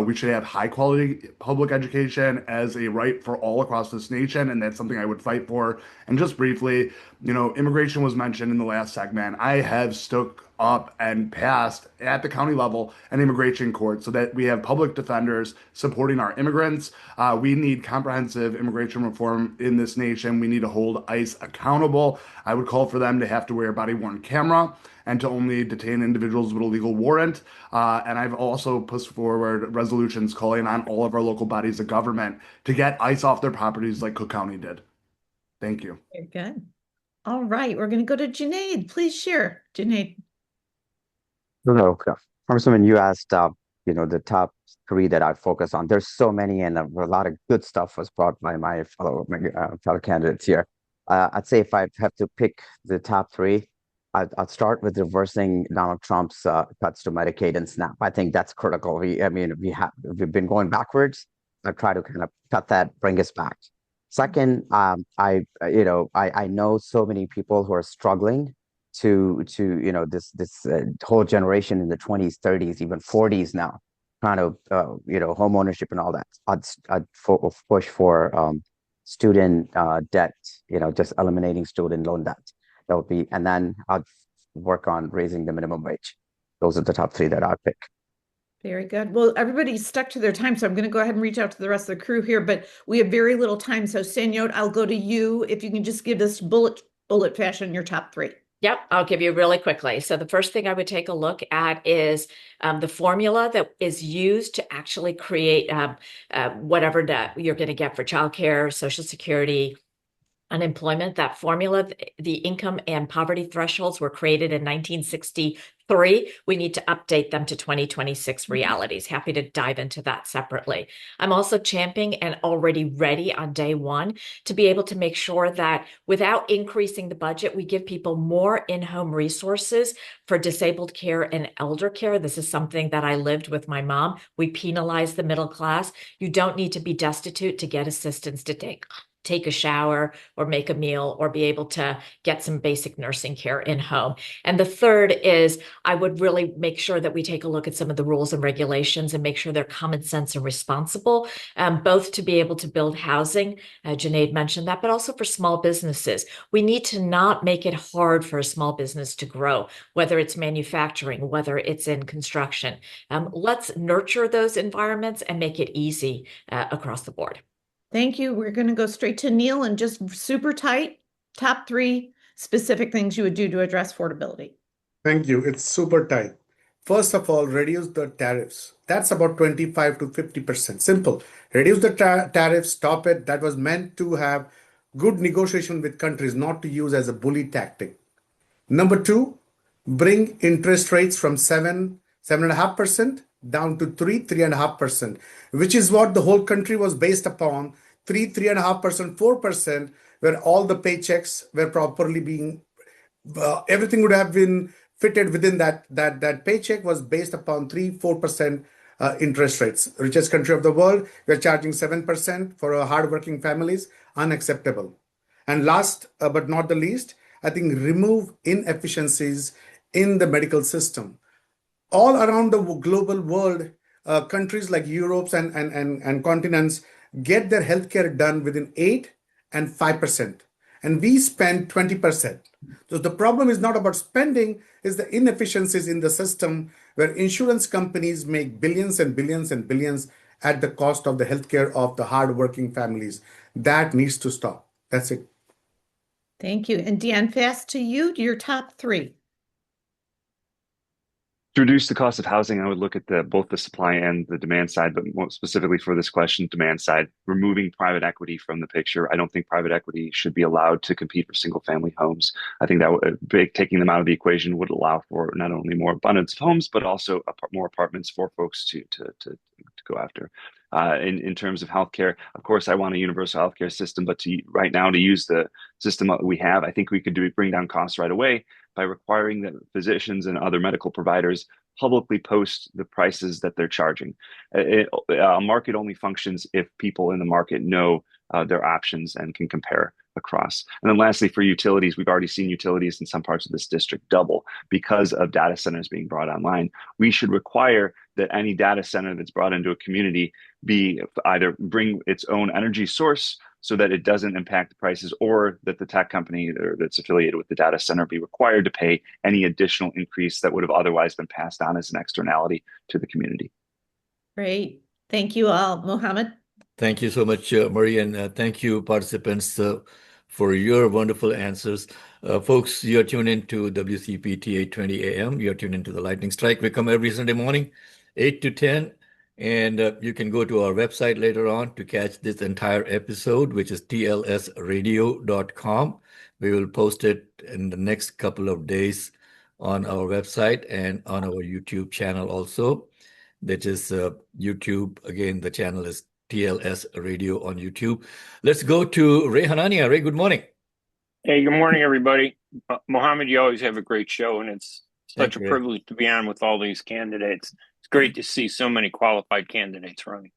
We should have high quality public education as a right for all across this nation, and that's something I would fight for. And just briefly, immigration was mentioned in the last segment. I have stuck up and passed at the county level an immigration court so that we have public defenders supporting our immigrants. We need comprehensive immigration reform in this nation. We need to hold ICE accountable. I would call for them to have to wear a body-worn camera and to only detain individuals with a legal warrant. And I've also pushed forward resolutions calling on all of our local bodies of government to get ICE off their properties like Cook County did. Thank you. Very good. All right, we're going to go to Junaid. Please share, Junaid. Hello, Congresswoman, you asked, the top three that I focus on. There's so many, and a lot of good stuff was brought by my fellow candidates here. I'd say if I have to pick the top three, I'd start with reversing Donald Trump's cuts to Medicaid and SNAP. I think that's critical. We've been going backwards. I try to kind of cut that, bring us back. Second, I know so many people who are struggling to this whole generation in the 20s, 30s, even 40s now, trying to home ownership and all that. I'd push for student debt, just eliminating student loan debt. That would be, and then I'd work on raising the minimum wage. Those are the top three that I'd pick. Very good. Well, everybody's stuck to their time, so I'm going to go ahead and reach out to the rest of the crew here, but we have very little time. So Sanyot, I'll go to you. If you can just give us bullet fashion your top three. Yep, I'll give you really quickly. So the first thing I would take a look at is the formula that is used to actually create whatever you're going to get for childcare, Social Security, unemployment. That formula, the income and poverty thresholds were created in 1963. We need to update them to 2026 realities. Happy to dive into that separately. I'm also championing and already ready on day one to be able to make sure that without increasing the budget, we give people more in-home resources for disabled care and elder care. This is something that I lived with my mom. We penalize the middle class. You don't need to be destitute to get assistance to take a shower or make a meal or be able to get some basic nursing care in home. And the third is I would really make sure that we take a look at some of the rules and regulations and make sure they're common sense and responsible, both to be able to build housing. Junaid mentioned that, but also for small businesses. We need to not make it hard for a small business to grow, whether it's manufacturing, whether it's in construction. Let's nurture those environments and make it easy across the board. Thank you. We're going to go straight to Neil and just super tight, top three specific things you would do to address affordability. Thank you. It's super tight. First of all, reduce the tariffs. That's about 25 to 50%. Simple. Reduce the tariffs, stop it. That was meant to have good negotiation with countries, not to use as a bully tactic. Number two, bring interest rates from 7.5% down to 3.5%, which is what the whole country was based upon, 3.5%, 4%, where all the paychecks were properly being, everything would have been fitted within that paycheck was based upon 3-4% interest rates. Richest country of the world, we're charging 7% for hardworking families, unacceptable. And last but not the least, I think remove inefficiencies in the medical system. All around the global world, countries like Europe and continents get their healthcare done within 8 and 5%. And we spend 20%. So the problem is not about spending, it's the inefficiencies in the system where insurance companies make billions and billions and billions at the cost of the healthcare of the hardworking families. That needs to stop. That's it. Thank you. And Dan, fast to you, your top three. To reduce the cost of housing, I would look at both the supply and the demand side, but more specifically for this question, demand side, removing private equity from the picture. I don't think private equity should be allowed to compete for single family homes. I think that taking them out of the equation would allow for not only more abundance of homes, but also more apartments for folks to go after. In terms of healthcare, of course, I want a universal healthcare system, but right now to use the system that we have, I think we could bring down costs right away by requiring that physicians and other medical providers publicly post the prices that they're charging. A market only functions if people in the market know their options and can compare across. And then lastly, for utilities, we've already seen utilities in some parts of this district double because of data centers being brought online. We should require that any data center that's brought into a community be either bring its own energy source so that it doesn't impact the prices, or that the tech company that's affiliated with the data center be required to pay any additional increase that would have otherwise been passed on as an externality to the community. Great. Thank you all. Mohammed? Thank you so much, Marie, and thank you, participants, for your wonderful answers. Folks, you're tuned into WCPT 820 AM. You're tuned into the Lightning Strike. We come every Sunday morning, 8 to 10. And you can go to our website later on to catch this entire episode, which is tlsradio.com. We will post it in the next couple of days on our website and on our YouTube channel also. That is YouTube. Again, the channel is TLS Radio on YouTube. Let's go to Ray Hanania. Ray, good morning. Hey, good morning, everybody. Mohammed, you always have a great show, and it's such a privilege to be on with all these candidates. It's great to see so many qualified candidates running.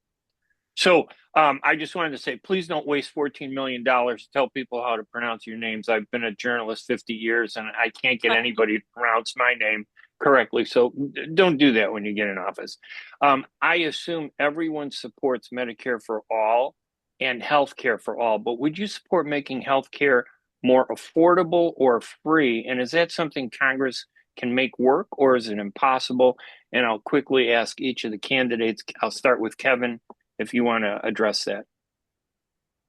So I just wanted to say, please don't waste $14 million to tell people how to pronounce your names. I've been a journalist 50 years, and I can't get anybody to pronounce my name correctly. So don't do that when you get in office. I assume everyone supports Medicare for all and healthcare for all, but would you support making healthcare more affordable or free? And is that something Congress can make work, or is it impossible? And I'll quickly ask each of the candidates. I'll start with Kevin, if you want to address that.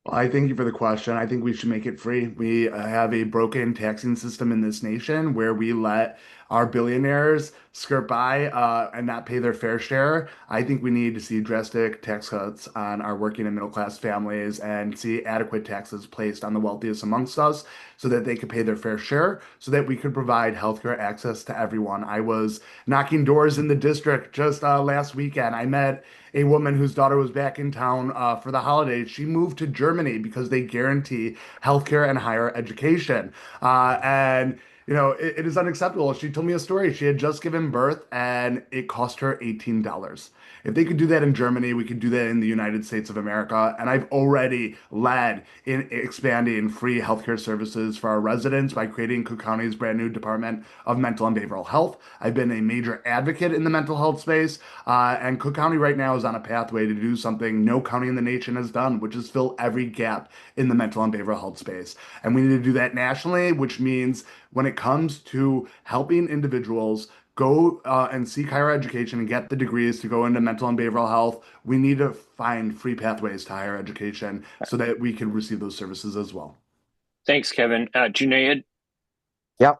Well, I thank you for the question. I think we should make it free. We have a broken taxing system in this nation where we let our billionaires skirt by and not pay their fair share. I think we need to see drastic tax cuts on our working and middle class families and see adequate taxes placed on the wealthiest amongst us so that they could pay their fair share, so that we could provide healthcare access to everyone. I was knocking doors in the district just last weekend. I met a woman whose daughter was back in town for the holidays. She moved to Germany because they guarantee healthcare and higher education. And you know, it is unacceptable. She told me a story. She had just given birth and it cost her $18. If they could do that in Germany, we could do that in the United States of America. And I've already led in expanding free healthcare services for our residents by creating Cook County's brand new Department of Mental and Behavioral Health. I've been a major advocate in the mental health space. And Cook County right now is on a pathway to do something no county in the nation has done, which is fill every gap in the mental and behavioral health space. And we need to do that nationally, which means when it comes to helping individuals go and seek higher education and get the degrees to go into mental and behavioral health, we need to find free pathways to higher education so that we can receive those services as well. Thanks, Kevin. Junaid? Yep.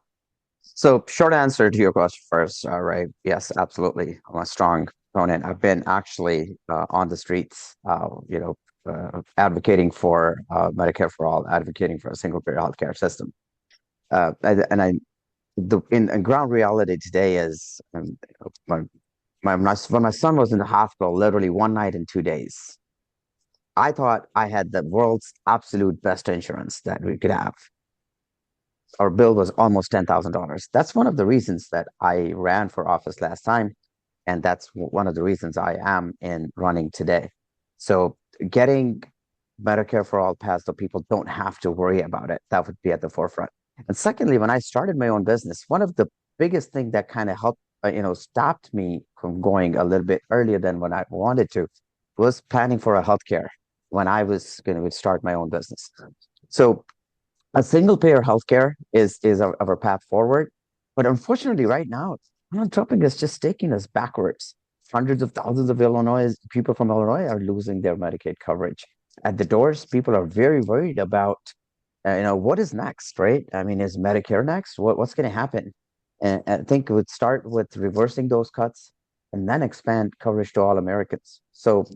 So short answer to your question first, Ray. Yes, absolutely. I'm a strong proponent. I've been actually on the streets, advocating for Medicare for all, advocating for a single payer healthcare system. In ground reality today is when my son was in the hospital, literally one night and 2 days, I thought I had the world's absolute best insurance that we could have. Our bill was almost $10,000. That's one of the reasons that I ran for office last time, and that's one of the reasons I am in running today. So getting Medicare for all passed so people don't have to worry about it, that would be at the forefront. And secondly, when I started my own business, one of the biggest things that kind of helped, stopped me from going a little bit earlier than when I wanted to was planning for a healthcare when I was going to start my own business. So a single payer healthcare is our path forward. But unfortunately, right now, Donald Trump is just taking us backwards. Hundreds of thousands of people from Illinois are losing their Medicaid coverage. At the doors, people are very worried about what is next, right? I mean, is Medicare next? What's going to happen? And I think it would start with reversing those cuts and then expand coverage to all Americans. So,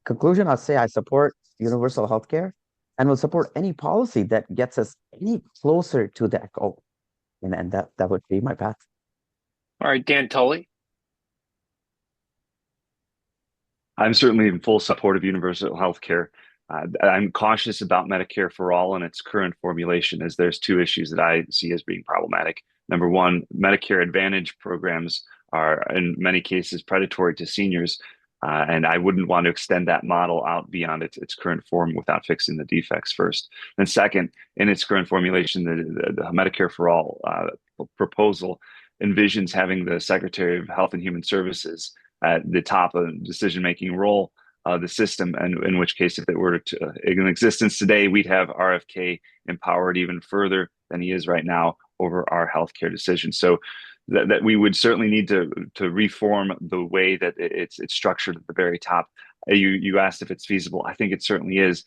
conclusion, I'll say I support universal health care and will support any policy that gets us any closer to that goal. And that would be my path. All right, Dan Tully. I'm certainly in full support of universal health care. I'm cautious about Medicare for all and its current formulation, as there's two issues that I see as being problematic. Number one, Medicare Advantage programs are in many cases predatory to seniors, and I wouldn't want to extend that model out beyond its current form without fixing the defects first. And second, in its current formulation, the Medicare for all proposal envisions having the Secretary of Health and Human Services at the top of the decision-making role of the system, and in which case, if it were to, in existence today, we'd have RFK empowered even further than he is right now over our healthcare decisions. So that we would certainly need to reform the way that it's structured at the very top. You asked if it's feasible. I think it certainly is.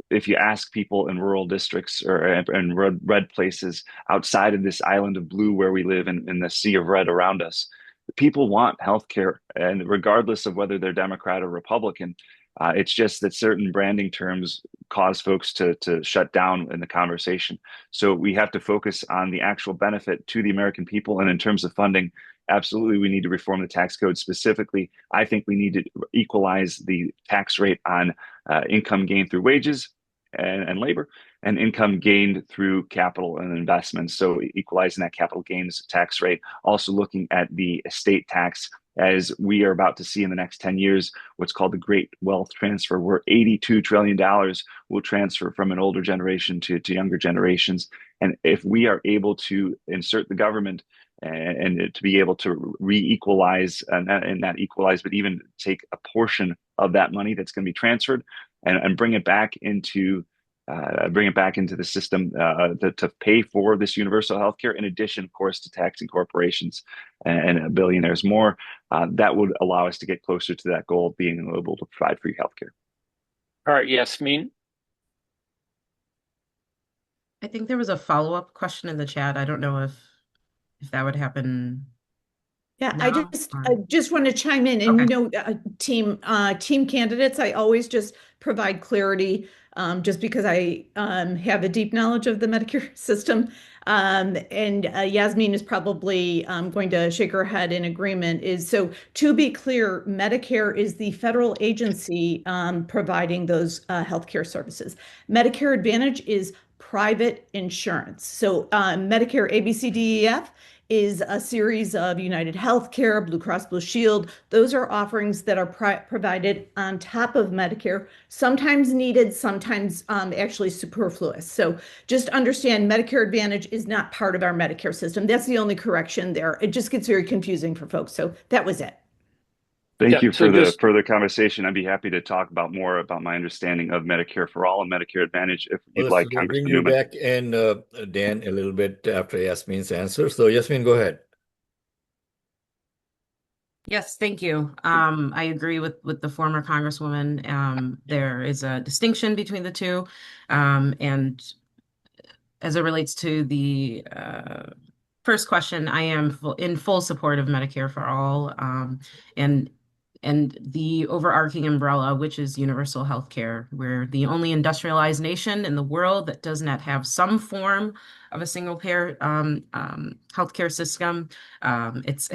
If you ask people in rural districts or in red places outside of this island of blue where we live in the sea of red around us, people want healthcare, and regardless of whether they're Democrat or Republican, it's just that certain branding terms cause folks to shut down in the conversation. So we have to focus on the actual benefit to the American people. And in terms of funding, absolutely, we need to reform the tax code. Specifically, I think we need to equalize the tax rate on income gained through wages and labor, and income gained through capital and investments. So equalizing that capital gains tax rate, also looking at the estate tax, as we are about to see in the next 10 years, what's called the great wealth transfer, where $82 trillion will transfer from an older generation to younger generations. And if we are able to insert the government and to be able to re-equalize and not equalize, but even take a portion of that money that's going to be transferred and bring it back into the system to pay for this universal healthcare, in addition, of course, to taxing corporations and billionaires more, that would allow us to get closer to that goal of being able to provide free healthcare. All right, Yasmin. I think there was a follow-up question in the chat. I don't know if that would happen. Yeah, now, I just want to chime in, and team candidates, I always just provide clarity, just because I have a deep knowledge of the Medicare system. And Yasmin is probably going to shake her head in agreement. So to be clear, Medicare is the federal agency providing those healthcare services. Medicare Advantage is private insurance. So Medicare ABCDEF is a series of United Healthcare, Blue Cross Blue Shield. Those are offerings that are provided on top of Medicare, sometimes needed, sometimes actually superfluous. So just understand Medicare Advantage is not part of our Medicare system. That's the only correction there. It just gets very confusing for folks. So that was it. Thank you for the further conversation. I'd be happy to talk about more about my understanding of Medicare for All and Medicare Advantage if you'd like, We'll bring Congressman you Newman. back and Dan a little bit after Yasmin's answer. So Yasmin, go ahead. Yes, thank you. I agree with the former Congresswoman. There is a distinction between the two. And as it relates to the first question, I am in full support of Medicare for all, and the overarching umbrella, which is universal health care. We're the only industrialized nation in the world that does not have some form of a single payer healthcare system. It's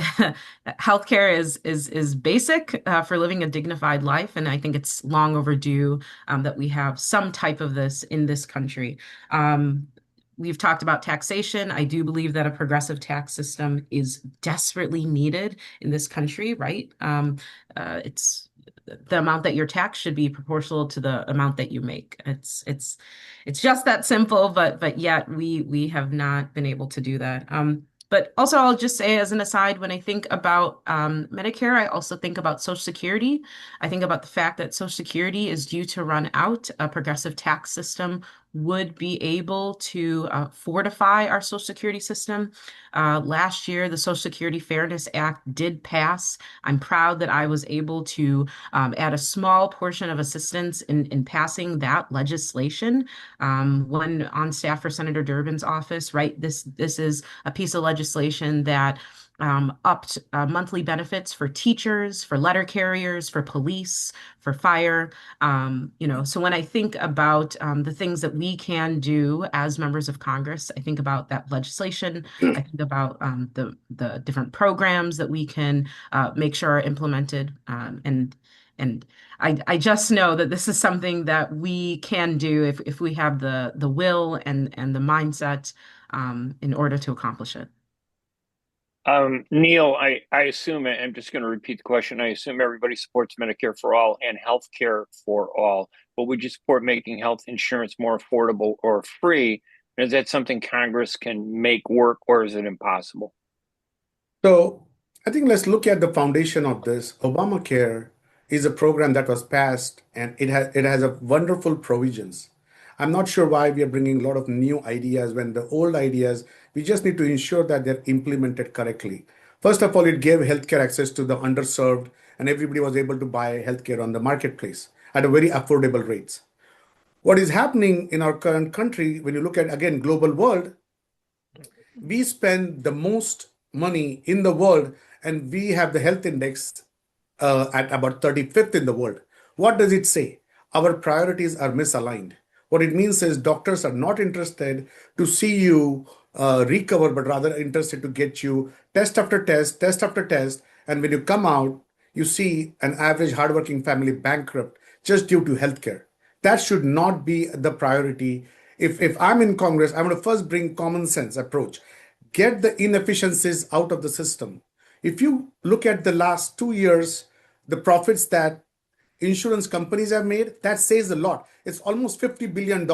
healthcare is basic for living a dignified life, and I think it's long overdue that we have some type of this in this country. We've talked about taxation. I do believe that a progressive tax system is desperately needed in this country, right? It's the amount that you're taxed should be proportional to the amount that you make. It's just that simple, but yet we have not been able to do that. But also, I'll just say as an aside, when I think about Medicare, I also think about Social Security. I think about the fact that Social Security is due to run out. A progressive tax system would be able to fortify our Social Security system. Last year, the Social Security Fairness Act did pass. I'm proud that I was able to add a small portion of assistance in passing that legislation. When on staff for Senator Durbin's office, right? This is a piece of legislation that upped monthly benefits for teachers, for letter carriers, for police, for fire. So when I think about the things that we can do as members of Congress, I think about that legislation. I think about the different programs that we can make sure are implemented. And I just know that this is something that we can do if we have the will and the mindset in order to accomplish it. Neil, I assume, I'm just going to repeat the question. I assume everybody supports Medicare for all and health care for all, but would you support making health insurance more affordable or free? And is that something Congress can make work, or is it impossible? So I think let's look at the foundation of this. Obamacare is a program that was passed, and it has a wonderful provisions. I'm not sure why we are bringing a lot of new ideas when the old ideas, we just need to ensure that they're implemented correctly. First of all, it gave healthcare access to the underserved, and everybody was able to buy healthcare on the marketplace at a very affordable rates. What is happening in our current country, when you look at, again, global world, we spend the most money in the world, and we have the health index at about 35th in the world. What does it say? Our priorities are misaligned. What it means is doctors are not interested to see you recover, but rather interested to get you test after test, test after test. And when you come out, you see an average hardworking family bankrupt just due to healthcare. That should not be the priority. If I'm in Congress, I'm going to first bring common sense approach. Get the inefficiencies out of the system. If you look at the last 2 years, the profits that insurance companies have made, that says a lot. It's almost $50 billion.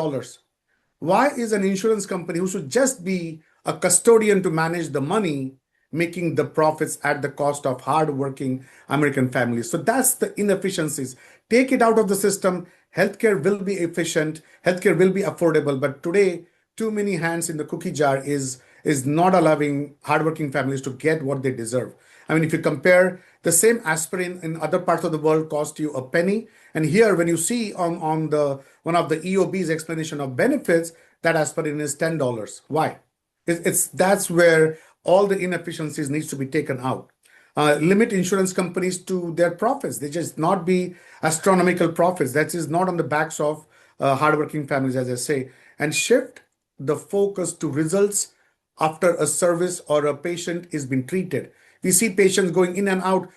Why is an insurance company who should just be a custodian to manage the money making the profits at the cost of hardworking American families? So that's the inefficiencies. Take it out of the system. Healthcare will be efficient. Healthcare will be affordable. But today, too many hands in the cookie jar is not allowing hardworking families to get what they deserve. I mean, if you compare the same aspirin in other parts of the world cost you a penny, and here when you see on the one of the EOB's explanation of benefits, that aspirin is $10. Why? That's where all the inefficiencies needs to be taken out. Limit insurance companies to their profits. They just not be astronomical profits. That is not on the backs of hardworking families, as I say, and shift the focus to results after a service or a patient is being treated. We see patients going in and out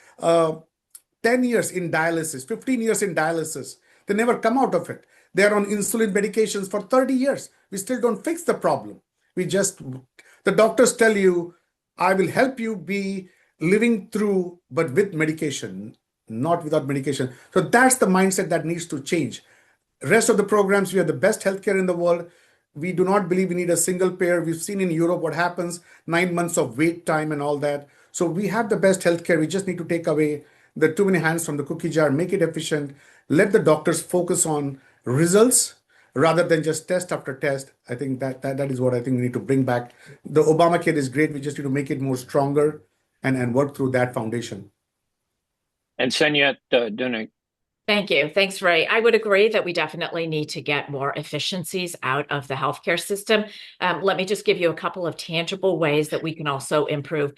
10 years in dialysis, 15 years in dialysis. They never come out of it. They're on insulin medications for 30 years. We still don't fix the problem. The doctors tell you, I will help you be living through, but with medication, not without medication. So that's the mindset that needs to change. Rest of the programs, we have the best healthcare in the world. We do not believe we need a single payer. We've seen in Europe what happens, 9 months of wait time and all that. So we have the best healthcare. We just need to take away the too many hands from the cookie jar, make it efficient, let the doctors focus on results rather than just test after test. I think that is what I think we need to bring back. The Obamacare is great. We just need to make it more stronger and work through that foundation. And Senyat Dunay. Thank you. Thanks, Ray. I would agree that we definitely need to get more efficiencies out of the healthcare system. Let me just give you a couple of tangible ways that we can also improve.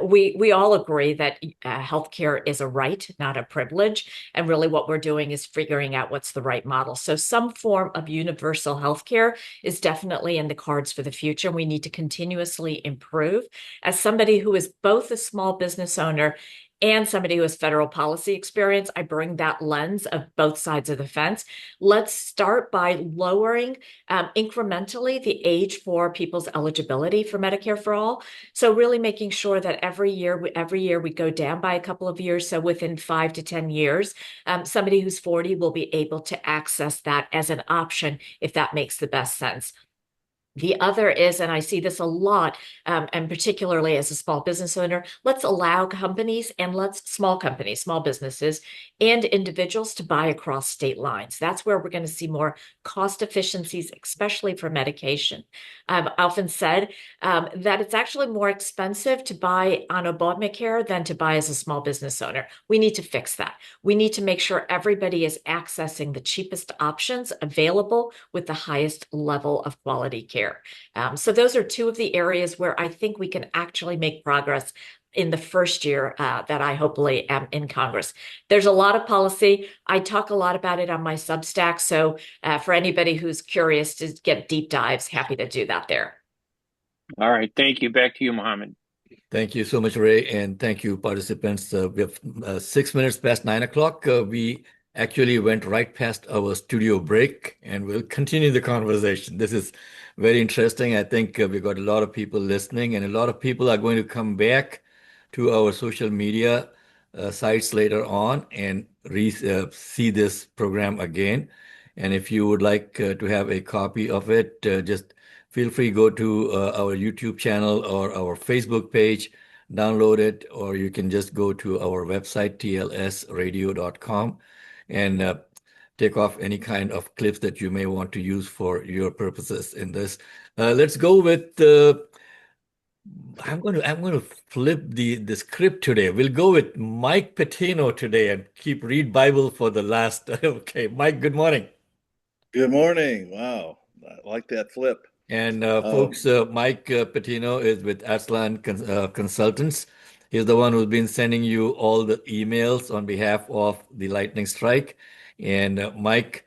We all agree that healthcare is a right, not a privilege. And really what we're doing is figuring out what's the right model. So some form of universal healthcare is definitely in the cards for the future. We need to continuously improve. As somebody who is both a small business owner and somebody who has federal policy experience, I bring that lens of both sides of the fence. Let's start by lowering incrementally the age for people's eligibility for Medicare for all. So really making sure that every year we go down by a couple of years. So within 5 to 10 years, somebody who's 40 will be able to access that as an option if that makes the best sense. The other is, and I see this a lot, and particularly as a small business owner, let's allow companies and small companies, small businesses, and individuals to buy across state lines. That's where we're going to see more cost efficiencies, especially for medication. I've often said that it's actually more expensive to buy on Obamacare than to buy as a small business owner. We need to fix that. We need to make sure everybody is accessing the cheapest options available with the highest level of quality care. So those are two of the areas where I think we can actually make progress in the first year that I hopefully am in Congress. There's a lot of policy. I talk a lot about it on my Substack. So for anybody who's curious to get deep dives, happy to do that there. All right. Thank you. Back to you, Mohammed. Thank you so much, Ray, and thank you, participants. We have 6 minutes past 9 o'clock. We actually went right past our studio break, and we'll continue the conversation. This is very interesting. I think we got a lot of people listening, and a lot of people are going to come back to our social media sites later on and see this program again. And if you would like to have a copy of it, just feel free, go to our YouTube channel or our Facebook page, download it, or you can just go to our website, tlsradio.com, and take off any kind of clips that you may want to use for your purposes in this. Let's go with I'm going to flip the script today. We'll go with Mike Patino today and read Bible for the last. Okay, Mike, good morning. Good morning. Wow, I like that flip. And folks, Mike Patino is with Aslan Consultants. He's the one who's been sending you all the emails on behalf of the Lightning Strike. And Mike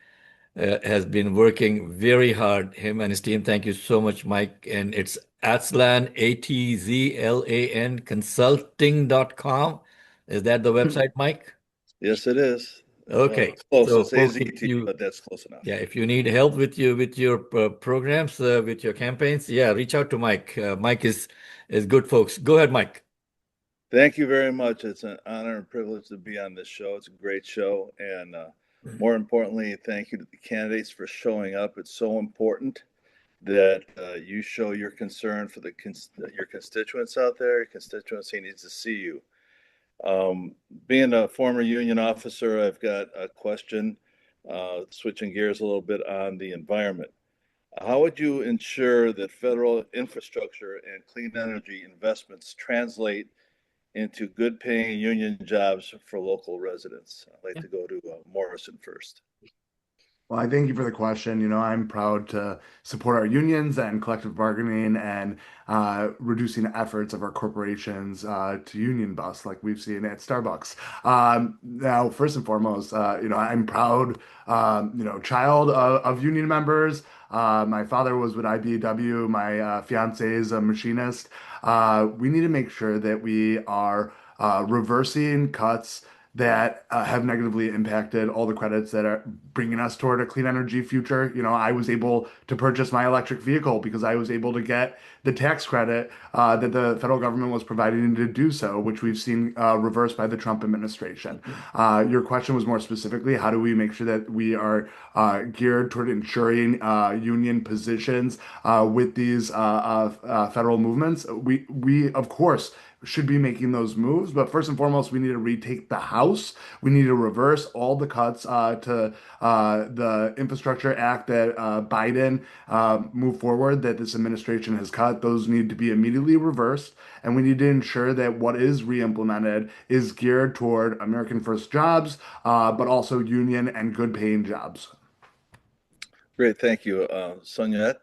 has been working very hard, him and his team. Thank you so much, Mike. And it's Atzlan, ATZLAN consulting.com. Is that the website, Mike? Yes, it is. Okay. Close. So it's folks, AZT, but that's close enough. Yeah, if you need help with your programs, with your campaigns, yeah, reach out to Mike. Mike is good, folks. Go ahead, Mike. Thank you very much. It's an honor and privilege to be on this show. It's a great show. And more importantly, thank you to the candidates for showing up. It's so important that you show your concern for your constituents out there. Your constituency needs to see you. Being a former union officer, I've got a question, switching gears a little bit on the environment. How would you ensure that federal infrastructure and clean energy investments translate into good paying union jobs for local residents? I'd like to go to Morrison first. Well, I thank you for the question. I'm proud to support our unions and collective bargaining and reducing efforts of our corporations to union bust like we've seen at Starbucks. Now, first and foremost, I'm proud, child of union members. My father was with IBEW. My fiance is a machinist. We need to make sure that we are reversing cuts that have negatively impacted all the credits that are bringing us toward a clean energy future. I was able to purchase my electric vehicle because I was able to get the tax credit that the federal government was providing to do so, which we've seen reversed by the Trump administration. Your question was more specifically, how do we make sure that we are geared toward ensuring union positions with these federal movements? We of course should be making those moves, but first and foremost, we need to retake the House. We need to reverse all the cuts to the Infrastructure Act that Biden moved forward, that this administration has cut. Those need to be immediately reversed, and we need to ensure that what is re-implemented is geared toward American first jobs, but also union and good paying jobs. Great, thank you. Sonyette?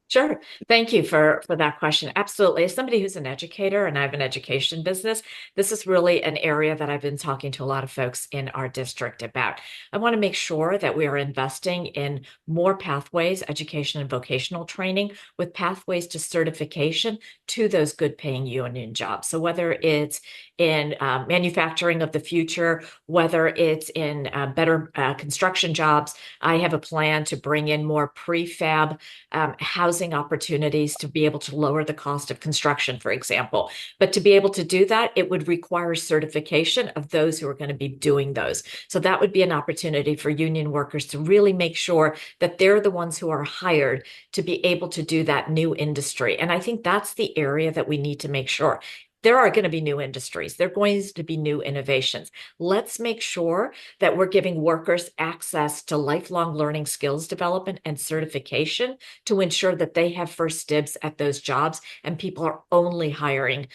Sure. Thank you for that question. Absolutely. As somebody who's an educator and I have an education business, this is really an area that I've been talking to a lot of folks in our district about. I want to make sure that we are investing in more pathways, education and vocational training, with pathways to certification to those good paying union jobs. So whether it's in manufacturing of the future, whether it's in better construction jobs, I have a plan to bring in more prefab housing housing opportunities to be able to lower the cost of construction, for example. But to be able to do that, it would require certification of those who are going to be doing those. So that would be an opportunity for union workers to really make sure that they're the ones who are hired to be able to do that new industry. And I think that's the area that we need to make sure. There are going to be new industries. There are going to be new innovations. Let's make sure that we're giving workers access to lifelong learning, skills development, and certification to ensure that they have first dibs at those jobs, and people are only hiring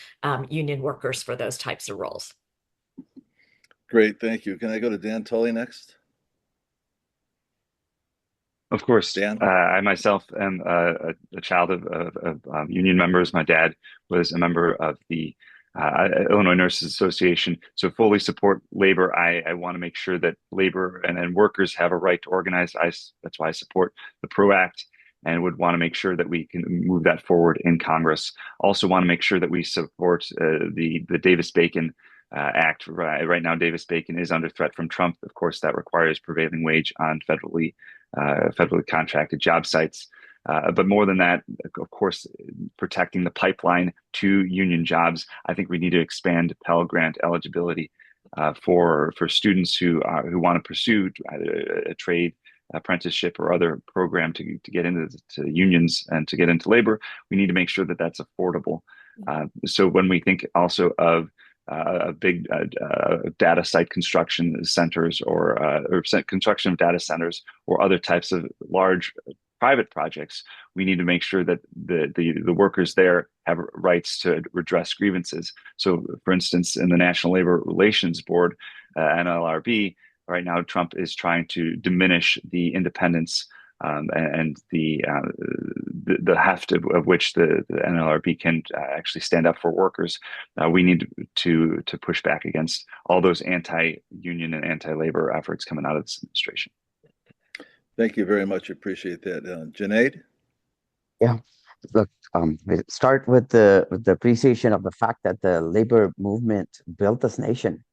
union workers for those types of roles. Great, thank you. Can I go to Dan Tully next? Of course, Dan. I myself am a child of union members. My dad was a member of the Illinois Nurses Association, so fully support labor. I want to make sure that labor and workers have a right to organize. That's why I support the PRO Act and would want to make sure that we can move that forward in Congress. Also want to make sure that we support the Davis-Bacon Act. Right now, Davis-Bacon is under threat from Trump. Of course, that requires prevailing wage on federally contracted job sites. But more than that, of course, protecting the pipeline to union jobs. I think we need to expand Pell Grant eligibility for students who want to pursue either a trade, apprenticeship, or other program to get into unions and to get into labor. We need to make sure that that's affordable. So when we think also of big data site construction centers or construction of data centers or other types of large private projects, we need to make sure that the workers there have rights to redress grievances. So, for instance, in the National Labor Relations Board, NLRB, right now Trump is trying to diminish the independence and the heft of which the NLRB can actually stand up for workers. We need to push back against all those anti-union and anti-labor efforts coming out of this administration. Thank you very much. Appreciate that. Junaid? Yeah, look, we start with the appreciation of the fact that the labor movement built this nation.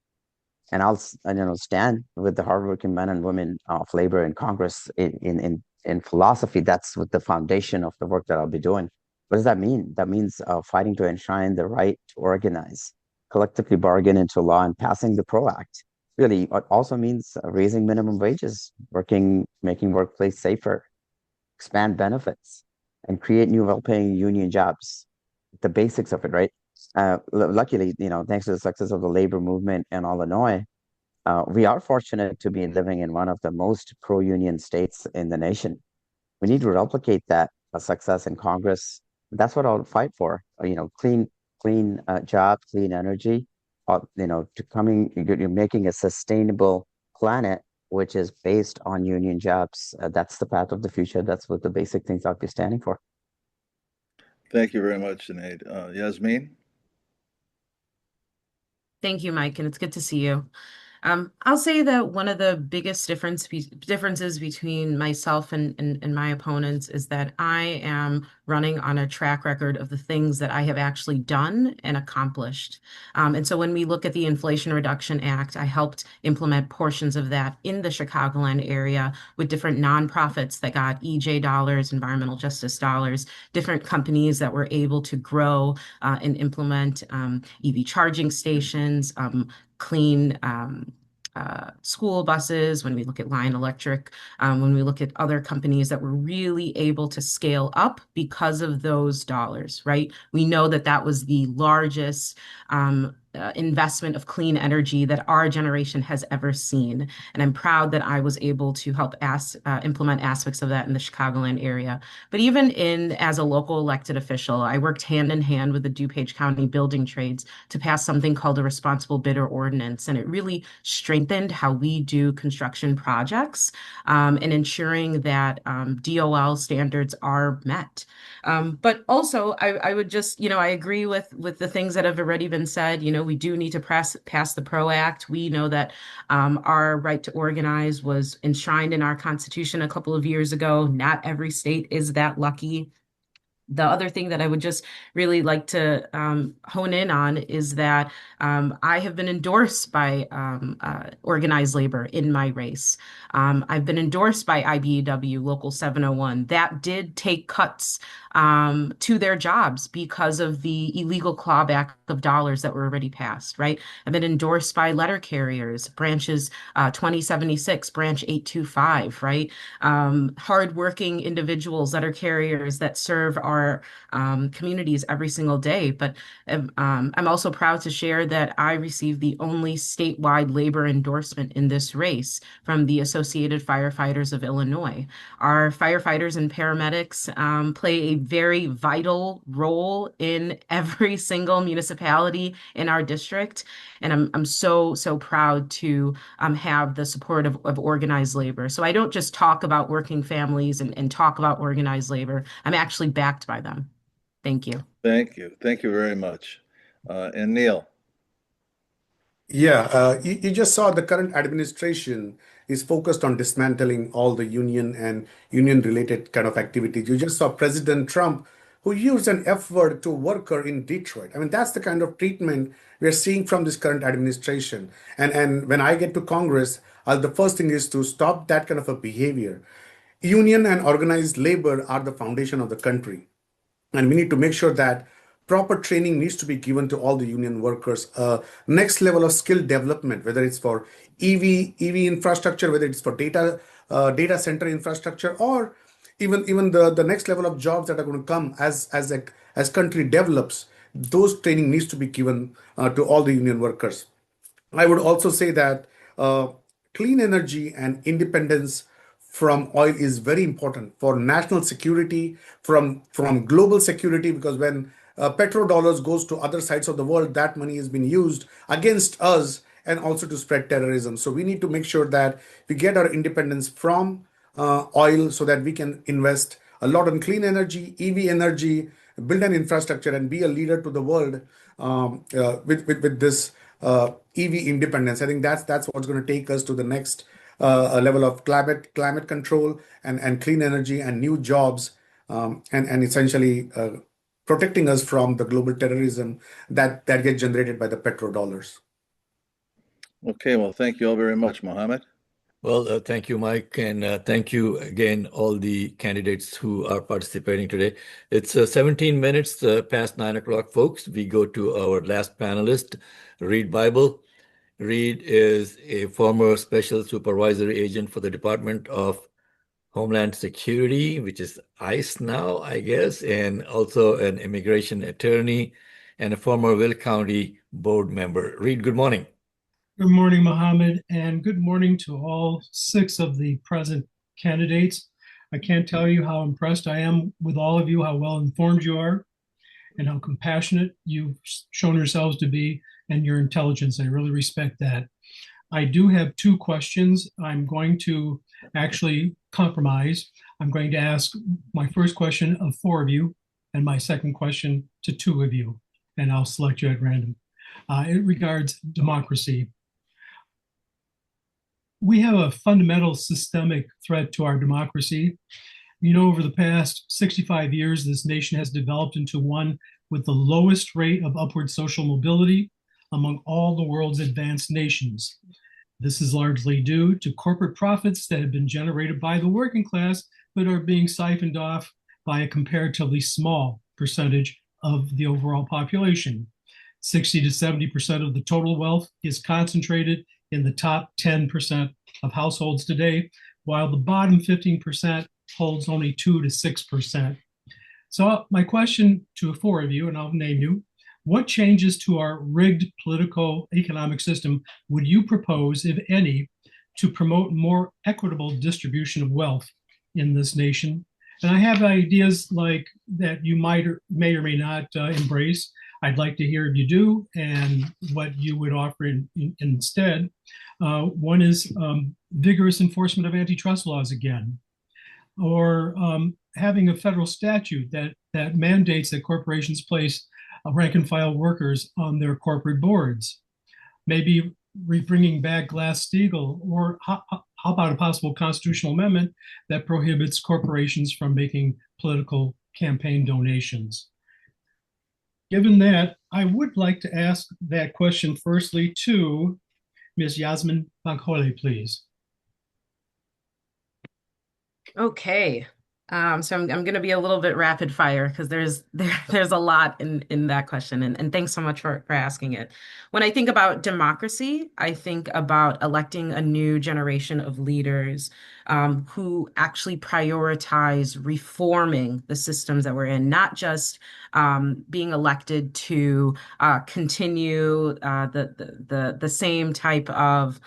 And I'll stand with the hardworking men and women of labor in Congress in philosophy. That's what the foundation of the work that I'll be doing. What does that mean? That means fighting to enshrine the right to organize, collectively bargain into law, and passing the PRO Act. Really, it also means raising minimum wages, making workplace safer, expand benefits, and create new well-paying union jobs. The basics of it, right? Luckily, thanks to the success of the labor movement in Illinois, we are fortunate to be living in one of the most pro-union states in the nation. We need to replicate that success in Congress. That's what I'll fight for. Clean jobs, clean energy. You're making a sustainable planet which is based on union jobs. That's the path of the future. That's what the basic things I'll be standing for. Thank you very much, Sinead. Yasmin? Thank you, Mike, and it's good to see you. I'll say that one of the biggest differences between myself and my opponents is that I am running on a track record of the things that I have actually done and accomplished. And so when we look at the Inflation Reduction Act, I helped implement portions of that in the Chicagoland area with different nonprofits that got EJ dollars, environmental justice dollars, different companies that were able to grow and implement EV charging stations, clean school buses, when we look at Lion Electric, when we look at other companies that were really able to scale up because of those dollars, right? We know that that was the largest investment of clean energy that our generation has ever seen. And I'm proud that I was able to help implement aspects of that in the Chicagoland area. But even as a local elected official, I worked hand in hand with the DuPage County Building Trades to pass something called a responsible bidder ordinance. And it really strengthened how we do construction projects and ensuring that DOL standards are met. But also, I would just, I agree with the things that have already been said. We do need to pass the PRO Act. We know that our right to organize was enshrined in our Constitution a couple of years ago. Not every state is that lucky. The other thing that I would just really like to hone in on is that I have been endorsed by organized labor in my race. I've been endorsed by IBEW Local 701. That did take cuts to their jobs because of the illegal clawback of dollars that were already passed, right? I've been endorsed by letter carriers, branches 2076, branch 825, right? Hardworking individuals, letter carriers that serve our communities every single day. But I'm also proud to share that I received the only statewide labor endorsement in this race from the Associated Firefighters of Illinois. Our firefighters and paramedics play a very vital role in every single municipality in our district. And I'm so proud to have the support of organized labor. So I don't just talk about working families and talk about organized labor. I'm actually backed by them. Thank you. Thank you. Thank you very much. And Neil. Yeah, you just saw the current administration is focused on dismantling all the union and union related kind of activities. You just saw President Trump, who used an F word to a worker in Detroit. I mean, that's the kind of treatment we're seeing from this current administration. And when I get to Congress, the first thing is to stop that kind of a behavior. Union and organized labor are the foundation of the country. And we need to make sure that proper training needs to be given to all the union workers. Next level of skill development, whether it's for EV infrastructure, whether it's for data center infrastructure, or even the next level of jobs that are going to come as country develops. Those training needs to be given to all the union workers. I would also say that clean energy and independence from oil is very important for national security, from global security, because when petrodollars goes to other sides of the world, that money has been used against us and also to spread terrorism. So we need to make sure that we get our independence from oil so that we can invest a lot on clean energy, EV energy, build an infrastructure, and be a leader to the world with this EV independence. I think that's what's going to take us to the next level of climate control and clean energy and new jobs, and essentially protecting us from the global terrorism that gets generated by the petrodollars. Okay, well, thank you all very much, Mohammed. Well, thank you, Mike, and thank you again, all the candidates who are participating today. It's 17 minutes past 9 o'clock, folks. We go to our last panelist, Reed Bible. Reed is a former special supervisory agent for the Department of Homeland Security, which is ICE now, I guess, and also an immigration attorney and a former Will County board member. Reed, good morning. Good morning, Mohammed, and good morning to all 6 of the present candidates. I can't tell you how impressed I am with all of you, how well informed you are, and how compassionate you've shown yourselves to be, and your intelligence. I really respect that. I do have 2 questions. I'm going to actually compromise. I'm going to ask my first question of 4 of you, and my second question to 2 of you, and I'll select you at random. It regards democracy. We have a fundamental systemic threat to our democracy. You know, over the past 65 years, this nation has developed into one with the lowest rate of upward social mobility among all the world's advanced nations. This is largely due to corporate profits that have been generated by the working class, but are being siphoned off by a comparatively small percentage of the overall population. 60 to 70% of the total wealth is concentrated in the top 10% of households today, while the bottom 15% holds only 2 to 6%. So my question to 4 of you, and I'll name you, what changes to our rigged political economic system would you propose, if any, to promote more equitable distribution of wealth in this nation? And I have ideas like that you may or may not embrace. I'd like to hear if you do and what you would offer instead. One is vigorous enforcement of antitrust laws again, or having a federal statute that mandates that corporations place rank and file workers on their corporate boards. Maybe bringing back Glass-Steagall, or how about a possible constitutional amendment that prohibits corporations from making political campaign donations. Given that, I would like to ask that question firstly to Ms. Yasmin Bankole, please. Okay. So I'm going to be a little bit rapid fire because there's a lot in that question. And thanks so much for asking it. When I think about democracy, I think about electing a new generation of leaders who actually prioritize reforming the systems that we're in, not just being elected to continue the same type of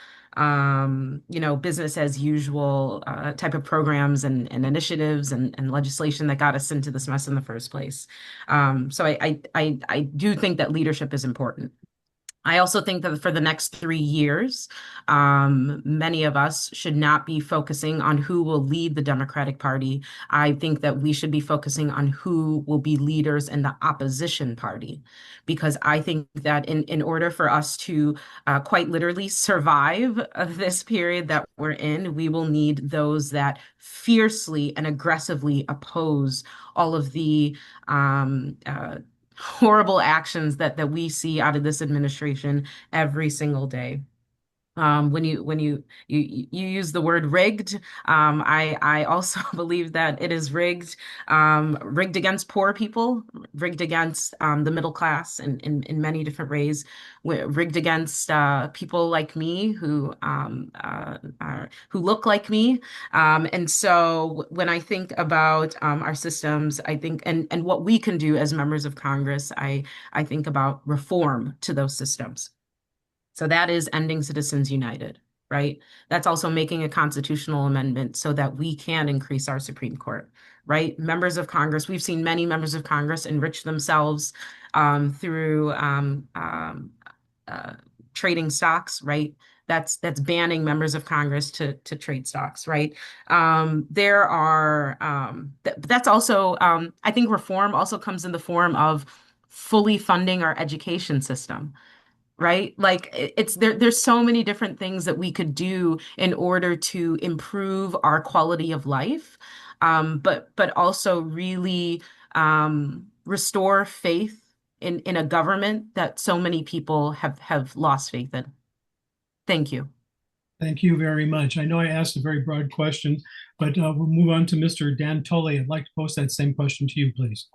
business as usual type of programs and initiatives and legislation that got us into this mess in the first place. So I do think that leadership is important. I also think that for the next 3 years, many of us should not be focusing on who will lead the Democratic Party. I think that we should be focusing on who will be leaders in the opposition party, because I think that in order for us to quite literally survive this period that we're in, we will need those that fiercely and aggressively oppose all of the horrible actions that we see out of this administration every single day. When you use the word rigged, I also believe that it is rigged, rigged against poor people, rigged against the middle class in many different ways, rigged against people like me who look like me. And so when I think about our systems, I think and what we can do as members of Congress, I think about reform to those systems. So that is ending Citizens United, right? That's also making a constitutional amendment so that we can increase our Supreme Court, right? Members of Congress, we've seen many members of Congress enrich themselves through trading stocks, right? That's banning members of Congress to trade stocks, right? There are that's also I think reform also comes in the form of fully funding our education system, right? Like there's so many different things that we could do in order to improve our quality of life, but also really restore faith in a government that so many people have lost faith in. Thank you. Thank you very much. I know I asked a very broad question, but we'll move on to Mr. Dan Tully. I'd like to pose that same question to you, please.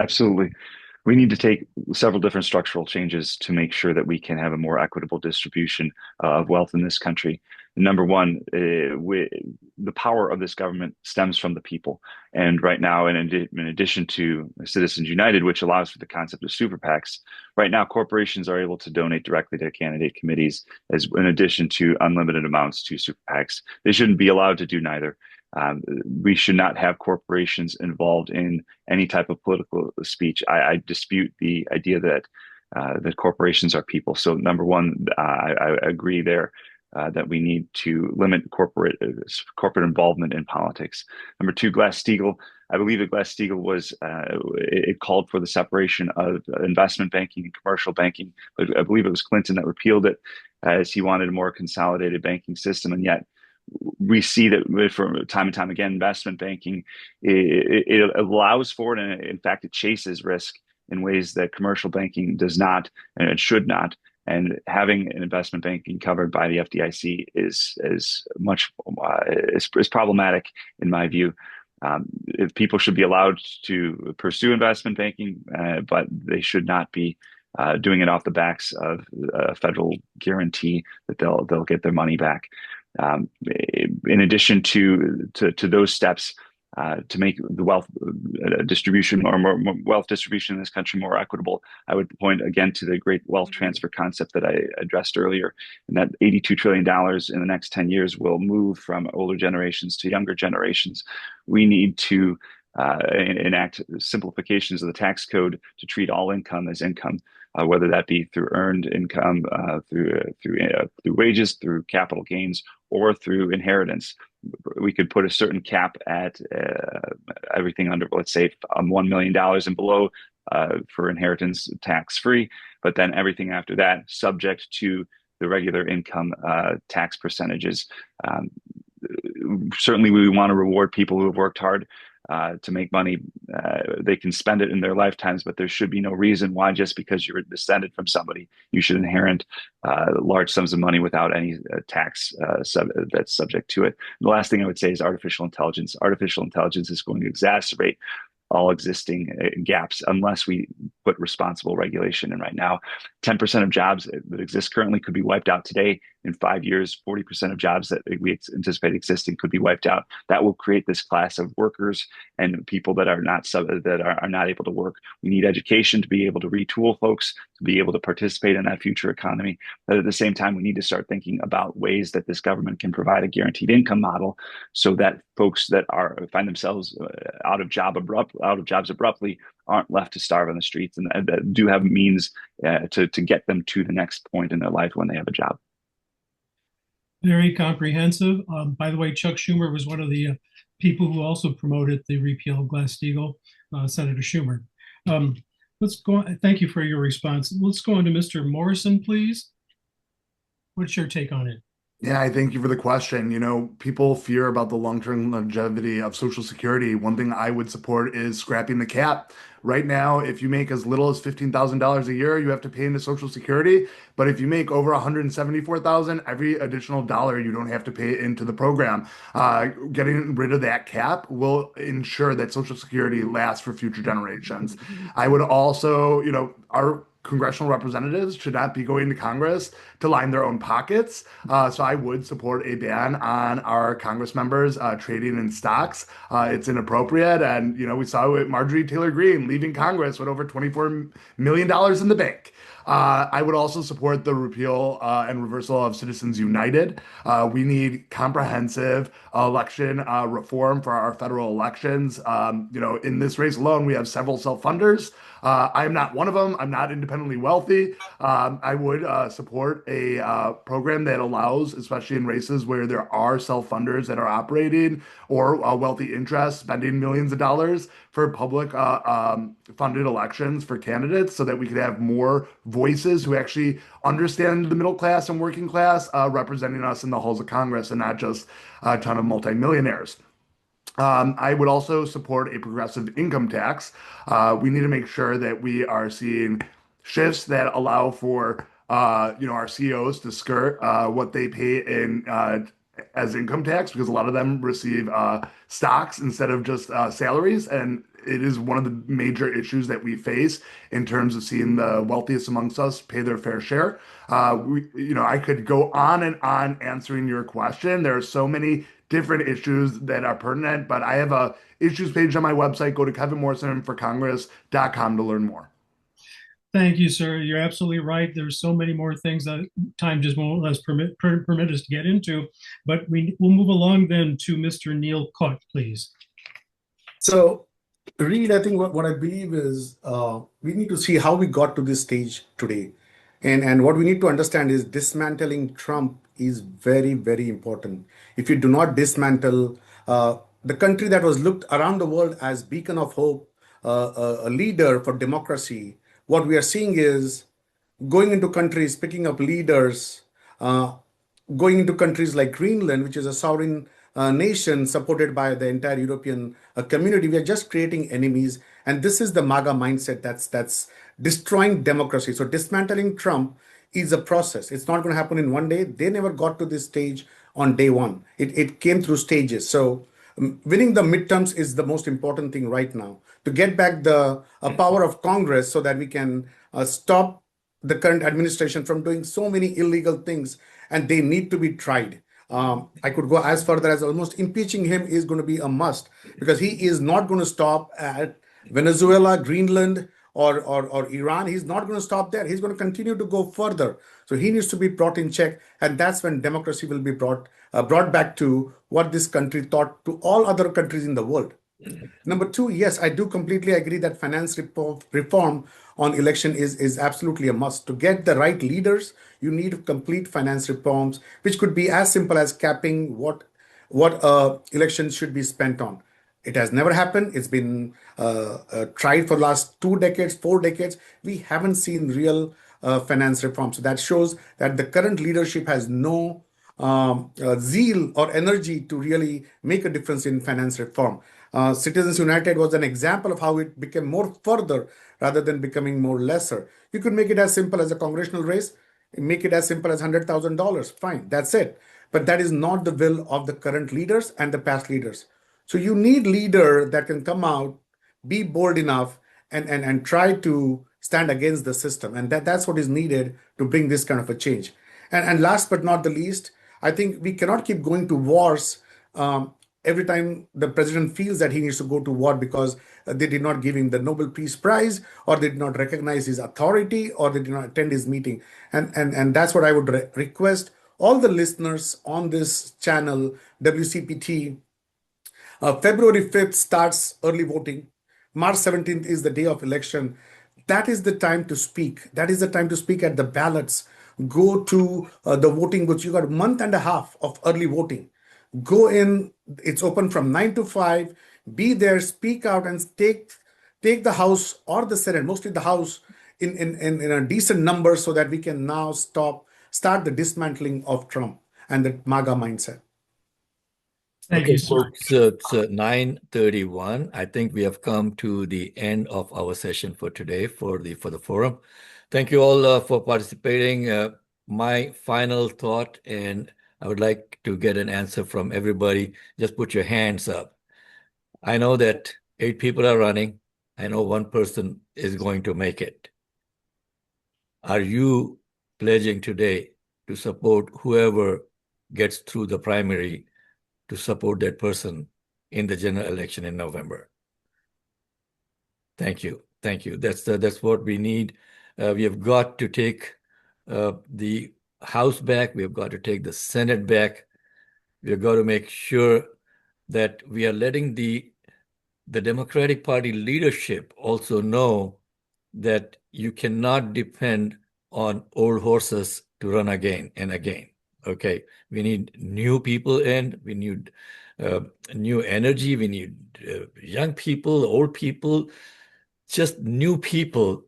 Absolutely. We need to take several different structural changes to make sure that we can have a more equitable distribution of wealth in this country. Number one, the power of this government stems from the people. And right now, in addition to Citizens United, which allows for the concept of super PACs, right now corporations are able to donate directly to candidate committees as in addition to unlimited amounts to super PACs. They shouldn't be allowed to do neither. We should not have corporations involved in any type of political speech. I dispute the idea that that corporations are people. So number one, I agree there that we need to limit corporate involvement in politics. Number two, Glass-Steagall. I believe that Glass-Steagall was it called for the separation of investment banking and commercial banking, but I believe it was Clinton that repealed it as he wanted a more consolidated banking system, and yet we see that from time and time again, investment banking, it allows for it, and in fact, it chases risk in ways that commercial banking does not, and it should not. And having an investment banking covered by the FDIC is problematic in my view. If people should be allowed to pursue investment banking, but they should not be doing it off the backs of a federal guarantee that they'll get their money back. In addition to those steps to make the wealth distribution or more wealth distribution in this country more equitable, I would point again to the great wealth transfer concept that I addressed earlier, and that $82 trillion in the next 10 years will move from older generations to younger generations. We need to enact simplifications of the tax code to treat all income as income, whether that be through earned income, through wages, through capital gains, or through inheritance. We could put a certain cap at everything under, let's say, $1 million and below for inheritance tax free, but then everything after that subject to the regular income tax percentages. certainly we want to reward people who have worked hard to make money. They can spend it in their lifetimes, but there should be no reason why, just because you're descended from somebody, you should inherit large sums of money without any tax that's subject to it. The last thing I would say is artificial intelligence. Artificial intelligence is going to exacerbate all existing gaps unless we put responsible regulation in. Right now, 10% of jobs that exist currently could be wiped out today. In 5 years, 40% of jobs that we anticipate existing could be wiped out. That will create this class of workers and people that are not able to work. We need education to be able to retool folks, to be able to participate in that future economy. But at the same time, we need to start thinking about ways that this government can provide a guaranteed income model so that folks that find themselves out of jobs abruptly aren't left to starve on the streets, and that do have means to get them to the next point in their life when they have a job. Very comprehensive. By the way, Chuck Schumer was one of the people who also promoted the repeal of Glass-Steagall, Senator Schumer. Let's go. Thank you for your response. Let's go on to Mr. Morrison, please. What's your take on it? Yeah, I thank you for the question. You know, people fear about the long-term longevity of Social Security. One thing I would support is scrapping the cap. Right now, if you make as little as $15,000 a year, you have to pay into Social Security. But if you make over $174,000, every additional dollar you don't have to pay into the program. Getting rid of that cap will ensure that Social Security lasts for future generations. I would also, you know, our congressional representatives should not be going to Congress to line their own pockets. So I would support a ban on our Congress members trading in stocks. It's inappropriate. And, you know, we saw with Marjorie Taylor Greene leaving Congress with over $24 million in the bank. I would also support the repeal and reversal of Citizens United. We need comprehensive election reform for our federal elections. You know, in this race alone, we have several self-funders. I am not one of them. I'm not independently wealthy. I would support a program that allows, especially in races where there are self-funders that are operating or wealthy interests spending millions of dollars for public funded elections for candidates, so that we could have more voices who actually understand the middle class and working class representing us in the halls of Congress, and not just a ton of multimillionaires. I would also support a progressive income tax. We need to make sure that we are seeing shifts that allow for you know, our CEOs to skirt what they pay in as income tax, because a lot of them receive stocks instead of just salaries, and it is one of the major issues that we face in terms of seeing the wealthiest amongst us pay their fair share. You know, I could go on and on answering your question. There are so many different issues that are pertinent, but I have a issues page on my website. Go to kevinmorrisonforcongress.com to learn more. Thank you, sir. You're absolutely right. There's so many more things that time just won't let us permit us to get into, but we'll move along then to Mr. Neil Cook, please. So, Reed, I think what I believe is we need to see how we got to this stage today. And what we need to understand is dismantling Trump is very, very important. If you do not dismantle the country that was looked around the world as beacon of hope, a leader for democracy, what we are seeing is going into countries, picking up leaders, going into countries like Greenland, which is a sovereign nation supported by the entire European community. We are just creating enemies. And this is the MAGA mindset that's destroying democracy. So dismantling Trump is a process. It's not going to happen in one day. They never got to this stage on day one. It came through stages. So winning the midterms is the most important thing right now, to get back the power of Congress so that we can stop the current administration from doing so many illegal things, and they need to be tried. I could go as further as almost impeaching him is going to be a must, because he is not going to stop at Venezuela, Greenland, or Iran. He's not going to stop there. He's going to continue to go further. So he needs to be brought in check, and that's when democracy will be brought back to what this country taught to all other countries in the world. Number two, yes, I do completely agree that finance reform on election is absolutely a must. To get the right leaders, you need complete finance reforms, which could be as simple as capping what elections should be spent on. It has never happened. It's been tried for the last 2 decades, 4 decades. We haven't seen real finance reform. So that shows that the current leadership has no zeal or energy to really make a difference in finance reform. Citizens United was an example of how it became more further rather than becoming more lesser. You could make it as simple as a congressional race, make it as simple as $100,000. Fine, that's it. But that is not the will of the current leaders and the past leaders. So you need leader that can come out, be bold enough, and try to stand against the system. And that's what is needed to bring this kind of a change. And last but not the least, I think we cannot keep going to wars every time the president feels that he needs to go to war because they did not give him the Nobel Peace Prize, or they did not recognize his authority, or they did not attend his meeting. And that's what I would request all the listeners on this channel, WCPT. February 5th starts early voting. March 17th is the day of election. That is the time to speak. That is the time to speak at the ballots. Go to the voting booths. You got a month and a half of early voting. Go in. It's open from 9 to 5. Be there, speak out, and take the House or the Senate, mostly the House, in a decent number so that we can now start the dismantling of Trump and the MAGA mindset. Thank Okay, you, sir. folks, it's 9:31. I think we have come to the end of our session for today for the forum. Thank you all for participating. My final thought, and I would like to get an answer from everybody. Just put your hands up. I know that 8 people are running. I know 1 person is going to make it. Are you pledging today to support whoever gets through the primary, to support that person in the general election in November? Thank you. Thank you. That's what we need. We have got to take the House back. We have got to take the Senate back. We have got to make sure that we are letting the Democratic Party leadership also know that you cannot depend on old horses to run again and again. Okay, we need new people in. We need new energy. We need young people, old people, just new people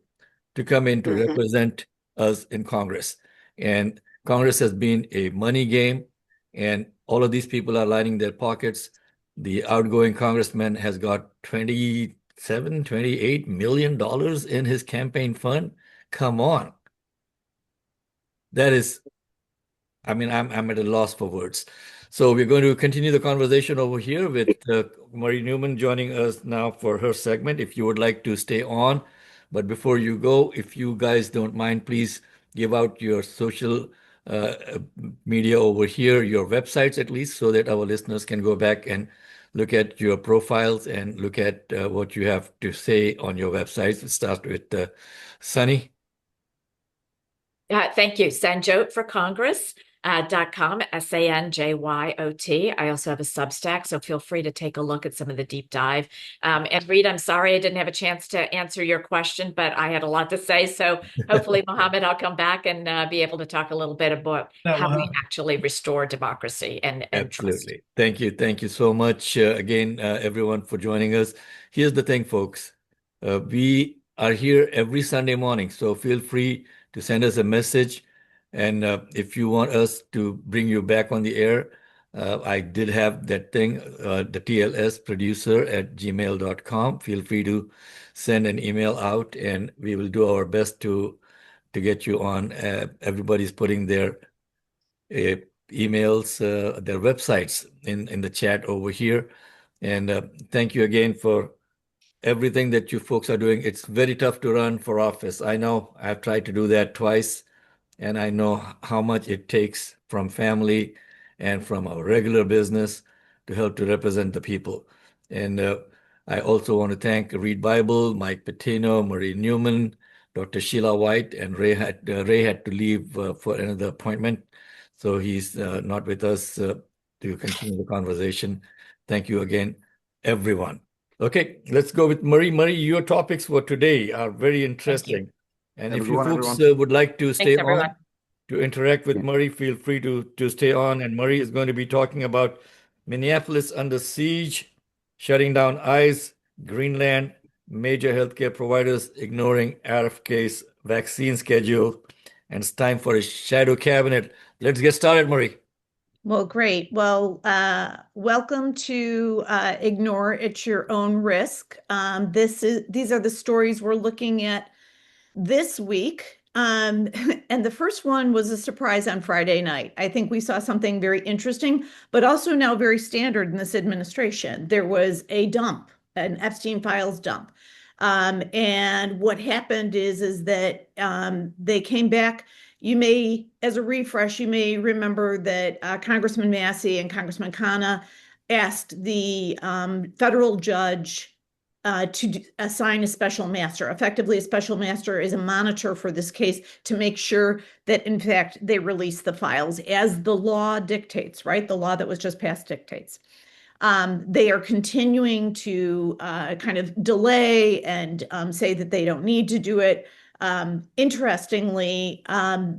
to come in to represent us in Congress. And Congress has been a money game, and all of these people are lining their pockets. The outgoing congressman has got $28 million in his campaign fund. Come on. That is, I mean, I'm at a loss for words. So we're going to continue the conversation over here with Marie Newman joining us now for her segment. If you would like to stay on, but before you go, if you guys don't mind, please give out your social media over here, your websites at least, so that our listeners can go back and look at your profiles and look at what you have to say on your websites. Let's start with Sunny. Thank you. Sanjot for Congress.com, SANJYOT. I also have a Substack, so feel free to take a look at some of the deep dive. And Reed, I'm sorry I didn't have a chance to answer your question, but I had a lot to say. So hopefully, Mohammed, I'll come back and be able to talk a little bit about how we actually restore democracy and Absolutely. Trust. Thank you. Thank you so much again, everyone, for joining us. Here's the thing, folks. We are here every Sunday morning, so feel free to send us a message. And if you want us to bring you back on the air, I did have that thing, the TLS producer at gmail.com. Feel free to send an email out, and we will do our best to get you on. Everybody's putting their emails, their websites in the chat over here. And thank you again for everything that you folks are doing. It's very tough to run for office. I know. I've tried to do that twice, and I know how much it takes from family and from our regular business to help to represent the people. And I also want to thank Read Bible, Mike Patino, Marie Newman, Dr. Sheila White, and Ray had to leave for another appointment. So he's not with us to continue the conversation. Thank you again, everyone. Okay, let's go with Marie. Marie, your topics for today are very interesting. And if you folks would like to stay on to interact with Marie, feel free to stay on. And Marie is going to be talking about Minneapolis under siege, shutting down ICE, Greenland, major healthcare providers ignoring RFK's vaccine schedule, and it's time for a shadow cabinet. Let's get started, Marie. Well, great. Well, welcome to Ignore at Your Own Risk. These are the stories we're looking at this week. And the first one was a surprise on Friday night. I think we saw something very interesting, but also now very standard in this administration. There was a dump, an Epstein files dump. And what happened is that they came back. You may, as a refresh, you may remember that Congressman Massey and Congressman Khanna asked the federal judge to assign a special master. Effectively, a special master is a monitor for this case to make sure that, in fact, they release the files as the law dictates, right? The law that was just passed dictates. They are continuing to kind of delay and say that they don't need to do it. Interestingly,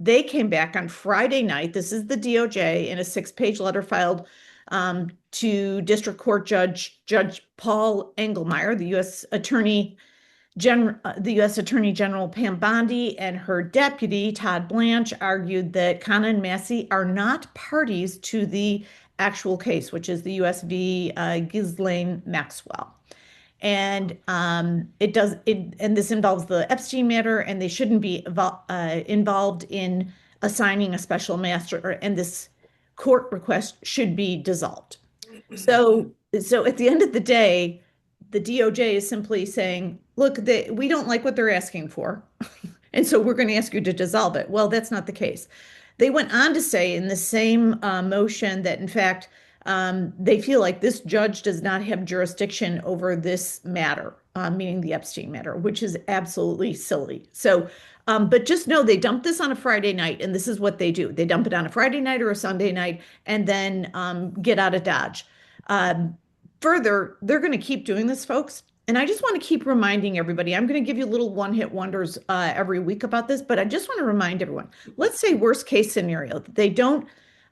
they came back on Friday night. This is the DOJ in a 6-page letter filed to District Court Judge Paul Engelmeyer, the U.S. Attorney General Pam Bondi, and her deputy Todd Blanche argued that Khanna and Massey are not parties to the actual case, which is the U.S. v. Ghislaine Maxwell. And and this involves the Epstein matter, and they shouldn't be involved in assigning a special master, and this court request should be dissolved. So at the end of the day, the DOJ is simply saying, look, we don't like what they're asking for, and so we're going to ask you to dissolve it. Well, that's not the case. They went on to say in the same motion that, in fact, they feel like this judge does not have jurisdiction over this matter, meaning the Epstein matter, which is absolutely silly. So, but just know they dump this on a Friday night, and this is what they do. They dump it on a Friday night or a Sunday night and then get out of Dodge. Further, they're going to keep doing this, folks. And I just want to keep reminding everybody, I'm going to give you little one-hit wonders every week about this, but I just want to remind everyone, let's say worst case scenario, that they don't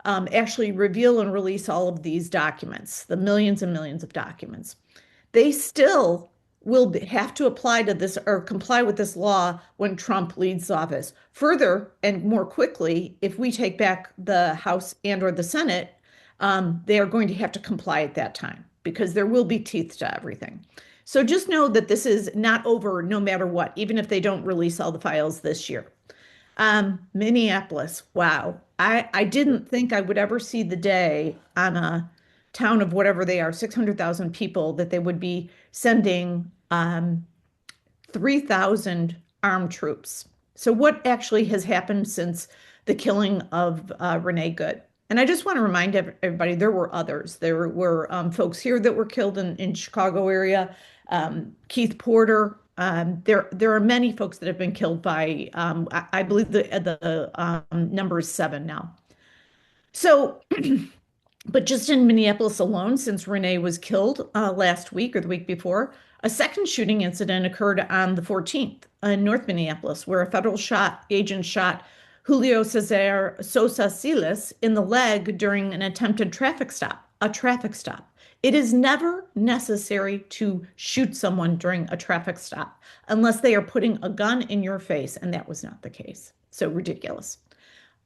actually reveal and release all of these documents, the millions and millions of documents. They still will have to apply to this or comply with this law when Trump leaves office. Further, and more quickly, if we take back the House and or the Senate, they are going to have to comply at that time because there will be teeth to everything. So just know that this is not over no matter what, even if they don't release all the files this year. Minneapolis, wow. I didn't think I would ever see the day on a town of whatever they are, 600,000 people, that they would be sending 3,000 armed troops. So what actually has happened since the killing of Renee Good? And I just want to remind everybody, there were others. There were folks here that were killed in Chicago area. Keith Porter. There are many folks that have been killed by, I believe the number is 7 now. So, but just in Minneapolis alone, since Renee was killed last week or the week before, a second shooting incident occurred on the 14th in North Minneapolis, where a federal agent shot Julio Cesar Sosa Silas in the leg during an attempted traffic stop, a traffic stop. It is never necessary to shoot someone during a traffic stop unless they are putting a gun in your face, and that was not the case. So ridiculous.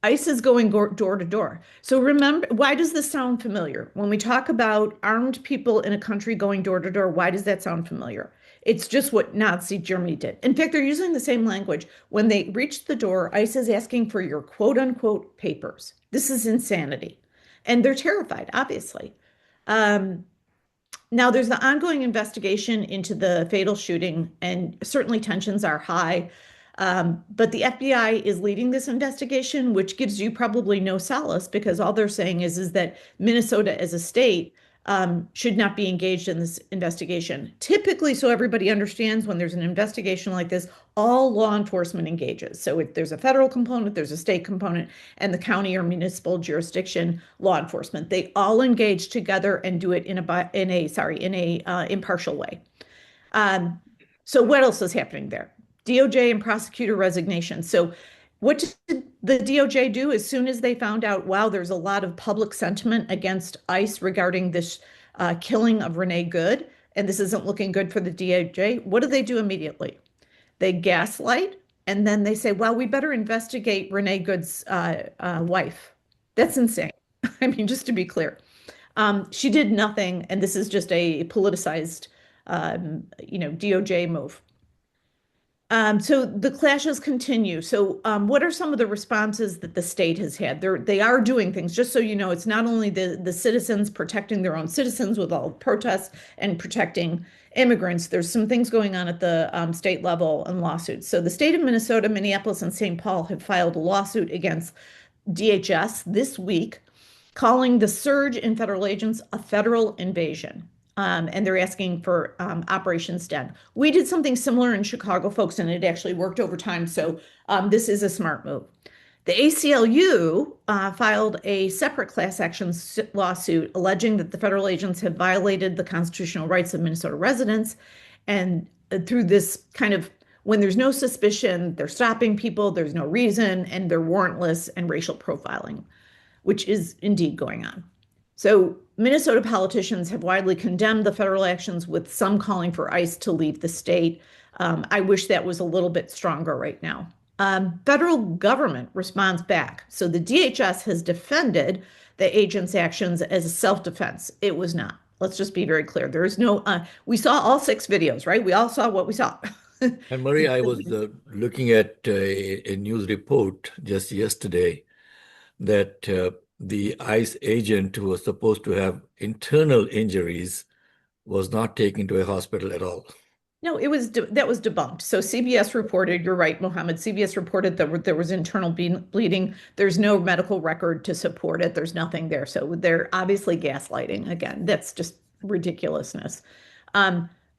ICE is going door to door. So remember, why does this sound familiar? When we talk about armed people in a country going door to door, why does that sound familiar? It's just what Nazi Germany did. In fact, they're using the same language. When they reach the door, ICE is asking for your quote unquote papers. This is insanity. And they're terrified, obviously. Now, there's the ongoing investigation into the fatal shooting, and certainly tensions are high. But the FBI is leading this investigation, which gives you probably no solace, because all they're saying is that Minnesota as a state should not be engaged in this investigation. Typically, so everybody understands, when there's an investigation like this, all law enforcement engages. So if there's a federal component, there's a state component, and the county or municipal jurisdiction law enforcement, they all engage together and do it in a impartial way. So what else is happening there? DOJ and prosecutor resignation. So what did the DOJ do as soon as they found out, wow, there's a lot of public sentiment against ICE regarding this killing of Renee Good, and this isn't looking good for the DOJ? What do they do immediately? They gaslight, and then they say, well, we better investigate Renee Good's wife. That's insane. I mean, just to be clear. She did nothing, and this is just a politicized, DOJ move. So the clashes continue. So what are some of the responses that the state has had? They are doing things, just so you know, it's not only the citizens protecting their own citizens with all protests and protecting immigrants. There's some things going on at the state level and lawsuits. So the state of Minnesota, Minneapolis, and St. Paul have filed a lawsuit against DHS this week, calling the surge in federal agents a federal invasion. And they're asking for operations done. We did something similar in Chicago, folks, and it actually worked over time. So this is a smart move. The ACLU filed a separate class action lawsuit alleging that the federal agents have violated the constitutional rights of Minnesota residents. And through this kind of, when there's no suspicion, they're stopping people, there's no reason, and they're warrantless and racial profiling, which is indeed going on. So Minnesota politicians have widely condemned the federal actions, with some calling for ICE to leave the state. I wish that was a little bit stronger right now. Federal government responds back. So the DHS has defended the agents' actions as a self-defense. It was not. Let's just be very clear. There is no, we saw all 6 videos, right? We all saw what we saw. And Marie, I was looking at a news report just yesterday that the ICE agent who was supposed to have internal injuries was not taken to a hospital at all. No, that was debunked. So CBS reported, you're right, Mohammed, CBS reported that there was internal bleeding. There's no medical record to support it. There's nothing there. So they're obviously gaslighting. Again, that's just ridiculousness.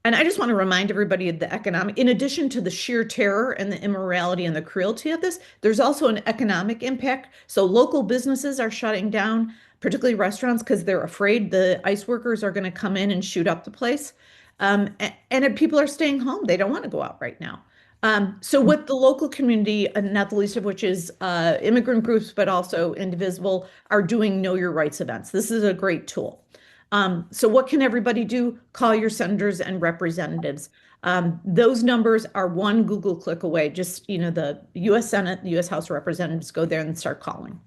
And I just want to remind everybody of the economic, in addition to the sheer terror and the immorality and the cruelty of this, there's also an economic impact. So local businesses are shutting down, particularly restaurants, because they're afraid the ICE workers are going to come in and shoot up the place. And people are staying home. They don't want to go out right now. So what the local community, and not the least of which is immigrant groups, but also Indivisible, are doing Know Your Rights events. This is a great tool. So what can everybody do? Call your senators and representatives. Those numbers are one Google click away. Just, the U.S. Senate, the U.S. House of Representatives, go there and start calling.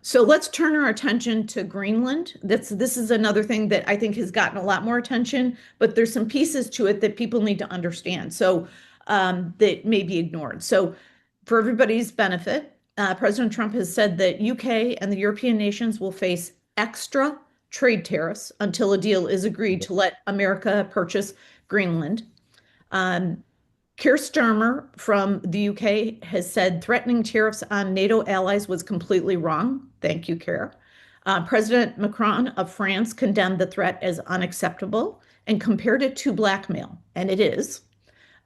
So let's turn our attention to Greenland. This is another thing that I think has gotten a lot more attention, but there's some pieces to it that people need to understand. So that may be ignored. So for everybody's benefit, President Trump has said that UK and the European nations will face extra trade tariffs until a deal is agreed to let America purchase Greenland. Keir Starmer from the UK has said threatening tariffs on NATO allies was completely wrong. Thank you, Keir. President Macron of France condemned the threat as unacceptable and compared it to blackmail, and it is.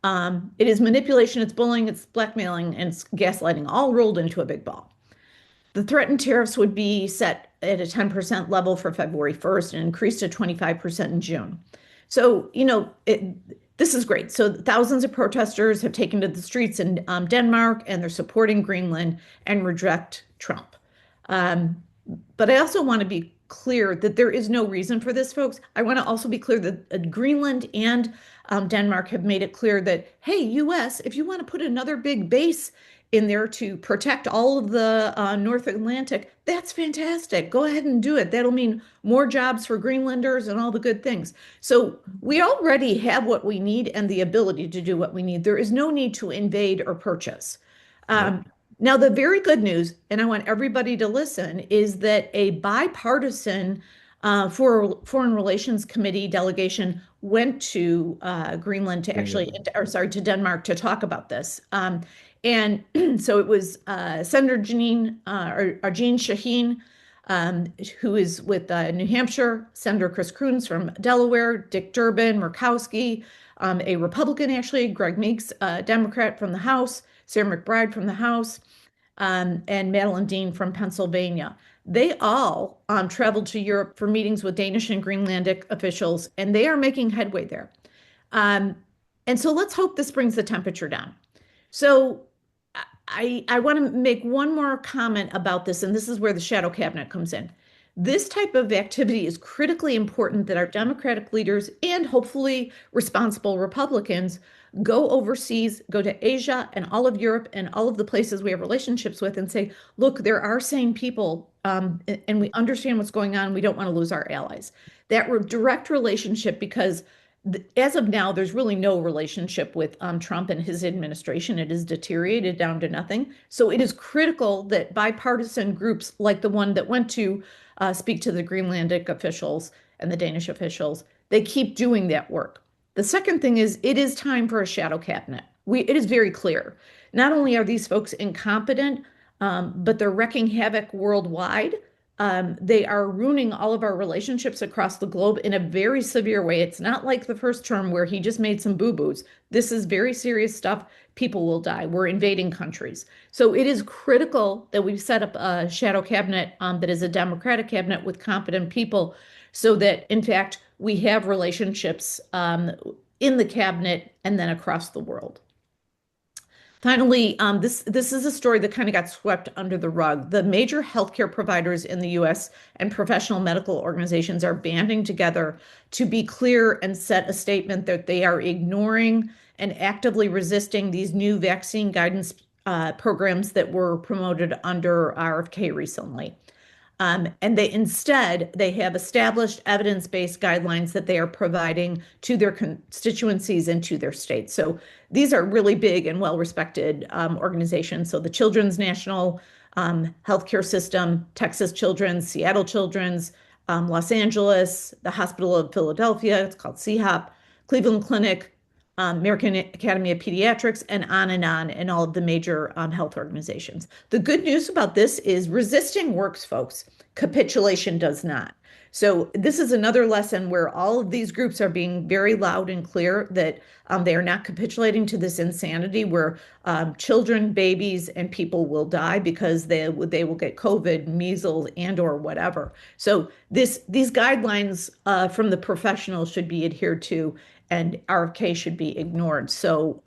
It is manipulation, it's bullying, it's blackmailing, and it's gaslighting, all rolled into a big ball. The threatened tariffs would be set at a 10% level for February 1st and increased to 25% in June. So, this is great. So thousands of protesters have taken to the streets in Denmark, and they're supporting Greenland and reject Trump. But I also want to be clear that there is no reason for this, folks. I want to also be clear that Greenland and Denmark have made it clear that, hey, US, if you want to put another big base in there to protect all of the North Atlantic, that's fantastic. Go ahead and do it. That'll mean more jobs for Greenlanders and all the good things. So we already have what we need and the ability to do what we need. There is no need to invade or purchase. Now, the very good news, and I want everybody to listen, is that a bipartisan Foreign Relations Committee delegation went to Greenland to to Denmark to talk about this. And so it was Senator Jeanine Shaheen, who is with New Hampshire, Senator Chris Coons from Delaware, Dick Durbin, Murkowski, a Republican actually, Greg Meeks, Democrat from the House, Sarah McBride from the House, and Madeline Dean from Pennsylvania. They all traveled to Europe for meetings with Danish and Greenlandic officials, and they are making headway there. And so let's hope this brings the temperature down. So I want to make one more comment about this, and this is where the shadow cabinet comes in. This type of activity is critically important that our Democratic leaders and hopefully responsible Republicans go overseas, go to Asia and all of Europe and all of the places we have relationships with and say, look, there are sane people and we understand what's going on. We don't want to lose our allies. That direct relationship, because as of now, there's really no relationship with Trump and his administration. It is deteriorated down to nothing. So it is critical that bipartisan groups like the one that went to speak to the Greenlandic officials and the Danish officials, they keep doing that work. The second thing is it is time for a shadow cabinet. It is very clear. Not only are these folks incompetent, but they're wreaking havoc worldwide. They are ruining all of our relationships across the globe in a very severe way. It's not like the first term where he just made some boo-boos. This is very serious stuff. People will die. We're invading countries. So it is critical that we set up a shadow cabinet that is a Democratic cabinet with competent people so that, in fact, we have relationships in the cabinet and then across the world. Finally, this is a story that kind of got swept under the rug. The major healthcare providers in the US and professional medical organizations are banding together to be clear and set a statement that they are ignoring and actively resisting these new vaccine guidance programs that were promoted under RFK recently. And they have established evidence-based guidelines that they are providing to their constituencies and to their states. So these are really big and well-respected organizations. So the Children's National Healthcare System, Texas Children's, Seattle Children's, Los Angeles, the Hospital of Philadelphia, it's called CHOP, Cleveland Clinic, American Academy of Pediatrics, and all of the major health organizations. The good news about this is resisting works, folks. Capitulation does not. So this is another lesson where all of these groups are being very loud and clear that they are not capitulating to this insanity where children, babies, and people will die because they will get COVID, measles, and or whatever. So these guidelines from the professionals should be adhered to, and RFK should be ignored. So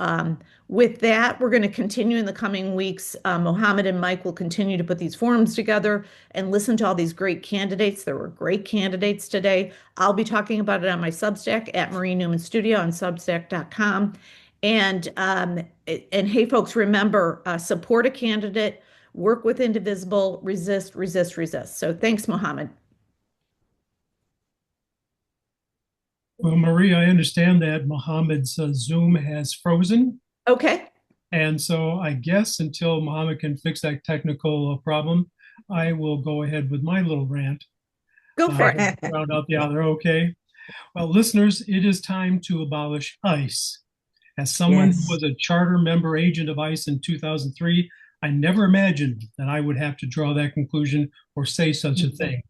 with that, we're going to continue in the coming weeks. Mohammed and Mike will continue to put these forums together and listen to all these great candidates. There were great candidates today. I'll be talking about it on my Substack at Marie Newman Studio on substack.com. And hey, folks, remember, support a candidate, work with Indivisible, resist, resist, resist. So thanks, Mohammed. Well, Marie, I understand that Mohammed's Zoom has frozen. Okay. And so I guess until Mohammed can fix that technical problem, I will go ahead with my little rant. Go for it. Round out the other. Okay. Well, listeners, it is time to abolish ICE. As someone who was a charter member agent of ICE in 2003, I never imagined that I would have to draw that conclusion or say such a thing.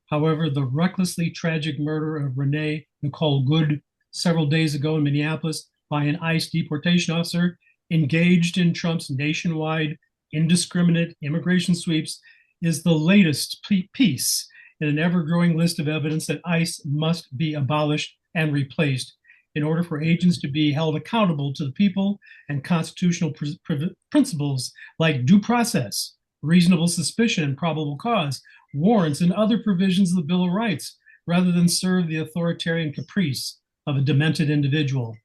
However, the recklessly tragic murder of Renee Nicole Good several days ago in Minneapolis by an ICE deportation officer engaged in Trump's nationwide indiscriminate immigration sweeps is the latest piece in an ever-growing list of evidence that ICE must be abolished and replaced in order for agents to be held accountable to the people and constitutional principles like due process, reasonable suspicion and probable cause, warrants, and other provisions of the Bill of Rights, rather than serve the authoritarian caprice of a demented individual.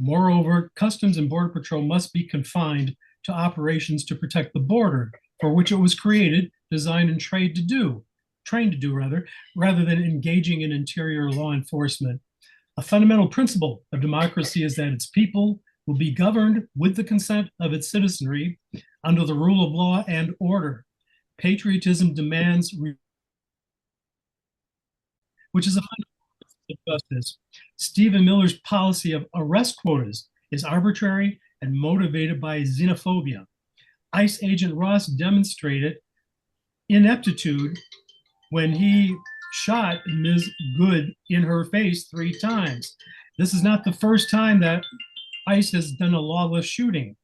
Moreover, Customs and Border Patrol must be confined to operations to protect the border, for which it was created, designed, and trained to do, rather than engaging in interior law enforcement. A fundamental principle of democracy is that its people will be governed with the consent of its citizenry under the rule of law and order. Patriotism demands, which is a fundamental of justice. Stephen Miller's policy of arrest quotas is arbitrary and motivated by xenophobia. ICE agent Ross demonstrated ineptitude when he shot Ms. Good in her face 3 times. This is not the first time that ICE has done a lawless shooting.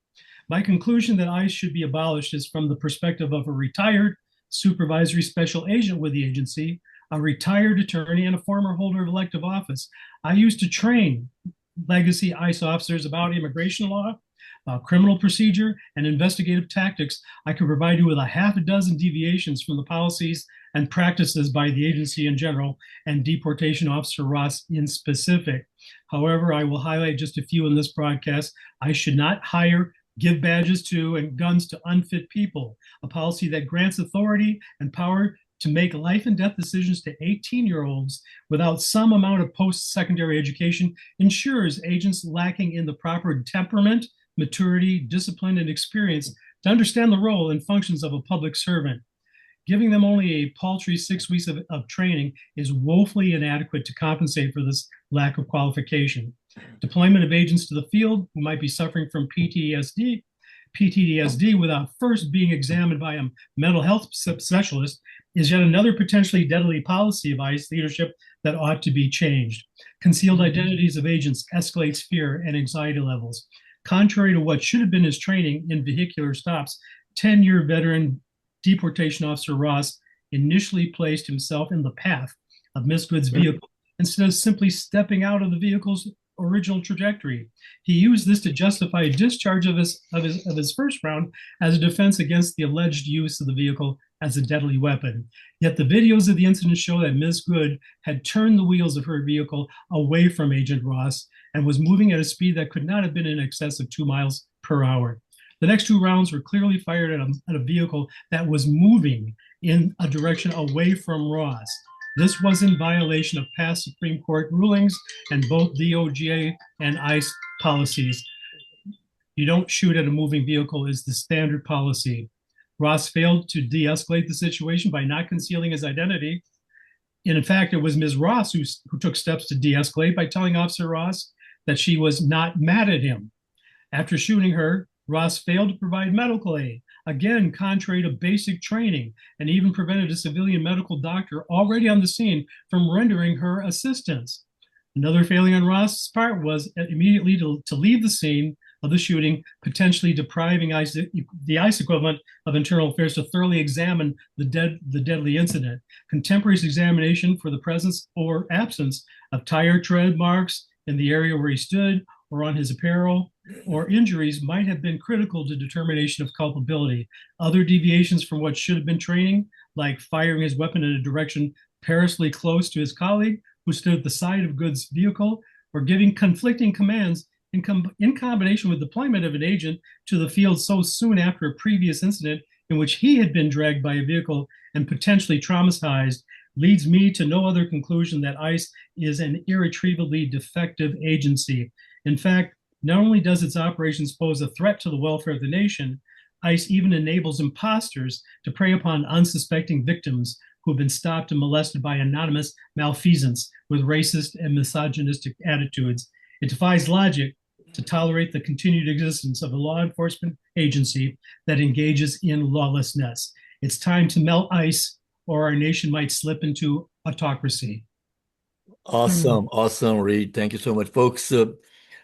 My conclusion that ICE should be abolished is from the perspective of a retired supervisory special agent with the agency, a retired attorney, and a former holder of elective office. I used to train legacy ICE officers about immigration law. criminal procedure, and investigative tactics, I can provide you with a half a dozen deviations from the policies and practices by the agency in general and Deportation Officer Ross in specific. However, I will highlight just a few in this broadcast. I should not hire, give badges to, and guns to unfit people, a policy that grants authority and power to make life and death decisions to 18-year-olds without some amount of post-secondary education ensures agents lacking in the proper temperament, maturity, discipline, and experience to understand the role and functions of a public servant. Giving them only a paltry 6 weeks of training is woefully inadequate to compensate for this lack of qualification. Deployment of agents to the field who might be suffering from PTSD without first being examined by a mental health specialist is yet another potentially deadly policy of ICE leadership that ought to be changed. Concealed identities of agents escalates fear and anxiety levels. Contrary to what should have been his training in vehicular stops, 10-year veteran Deportation Officer Ross initially placed himself in the path of Miss Good's vehicle instead of simply stepping out of the vehicle's original trajectory. He used this to justify a discharge of his first round as a defense against the alleged use of the vehicle as a deadly weapon. Yet the videos of the incident show that Ms. Good had turned the wheels of her vehicle away from Agent Ross and was moving at a speed that could not have been in excess of 2 miles per hour. The next 2 rounds were clearly fired at a vehicle that was moving in a direction away from Ross. This was in violation of past Supreme Court rulings and both DOJ and ICE policies. You don't shoot at a moving vehicle is the standard policy. Ross failed to de-escalate the situation by not concealing his identity. And in fact, it was Ms. Ross who took steps to de-escalate by telling Officer Ross that she was not mad at him. After shooting her, Ross failed to provide medical aid, again, contrary to basic training, and even prevented a civilian medical doctor already on the scene from rendering her assistance. Another failing on Ross's part was immediately to leave the scene of the shooting, potentially depriving the ICE equivalent of internal affairs to thoroughly examine the deadly incident. Contemporary examination for the presence or absence of tire tread marks in the area where he stood or on his apparel or injuries might have been critical to determination of culpability. Other deviations from what should have been training, like firing his weapon in a direction perilously close to his colleague who stood at the side of Good's vehicle, or giving conflicting commands in combination with deployment of an agent to the field so soon after a previous incident in which he had been dragged by a vehicle and potentially traumatized, leads me to no other conclusion that ICE is an irretrievably defective agency. In fact, not only does its operations pose a threat to the welfare of the nation, ICE even enables imposters to prey upon unsuspecting victims who have been stopped and molested by anonymous malfeasants with racist and misogynistic attitudes. It defies logic to tolerate the continued existence of a law enforcement agency that engages in lawlessness. It's time to melt ICE, or our nation might slip into autocracy. Awesome, Reed. Thank you so much, folks.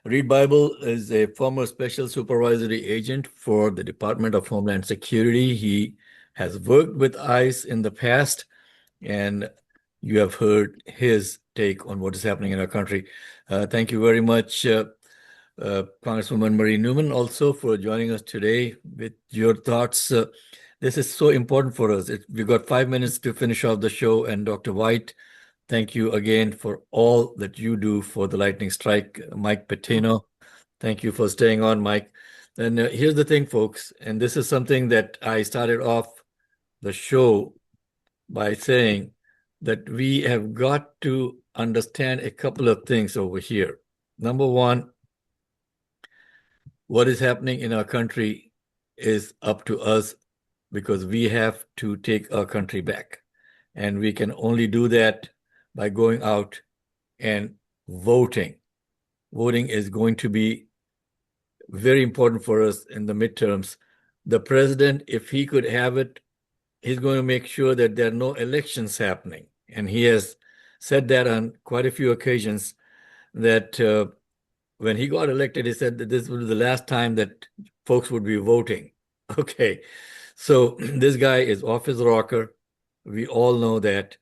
Reed Bible is a former special supervisory agent for the Department of Homeland Security. He has worked with ICE in the past, and you have heard his take on what is happening in our country. Thank you very much, Congresswoman Marie Newman, also for joining us today with your thoughts. This is so important for us. We've got 5 minutes to finish off the show, and Dr. White, thank you again for all that you do for the Lightning Strike. Mike Patino, thank you for staying on, Mike. And here's the thing, folks, and this is something that I started off the show by saying that we have got to understand a couple of things over here. Number one, what is happening in our country is up to us because we have to take our country back. And we can only do that by going out and voting. Voting is going to be very important for us in the midterms. The president, if he could have it, he's going to make sure that there are no elections happening. And he has said that on quite a few occasions, that when he got elected, he said that this was the last time that folks would be voting. Okay, so this guy is off his rocker. We all know that.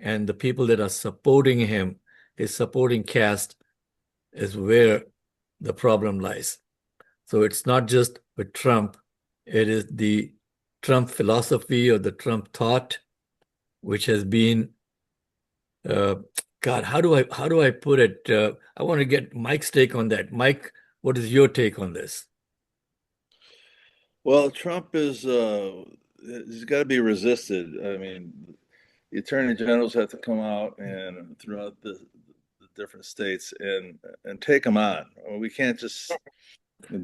And the people that are supporting him, his supporting cast, is where the problem lies. So it's not just with Trump, it is the Trump philosophy or the Trump thought, which has been, God, how do I put it? I want to get Mike's take on that. Mike, what is your take on this? Well, Trump is he's got to be resisted. I mean, the attorney generals have to come out and throughout the different states and take them on. I mean, we can't just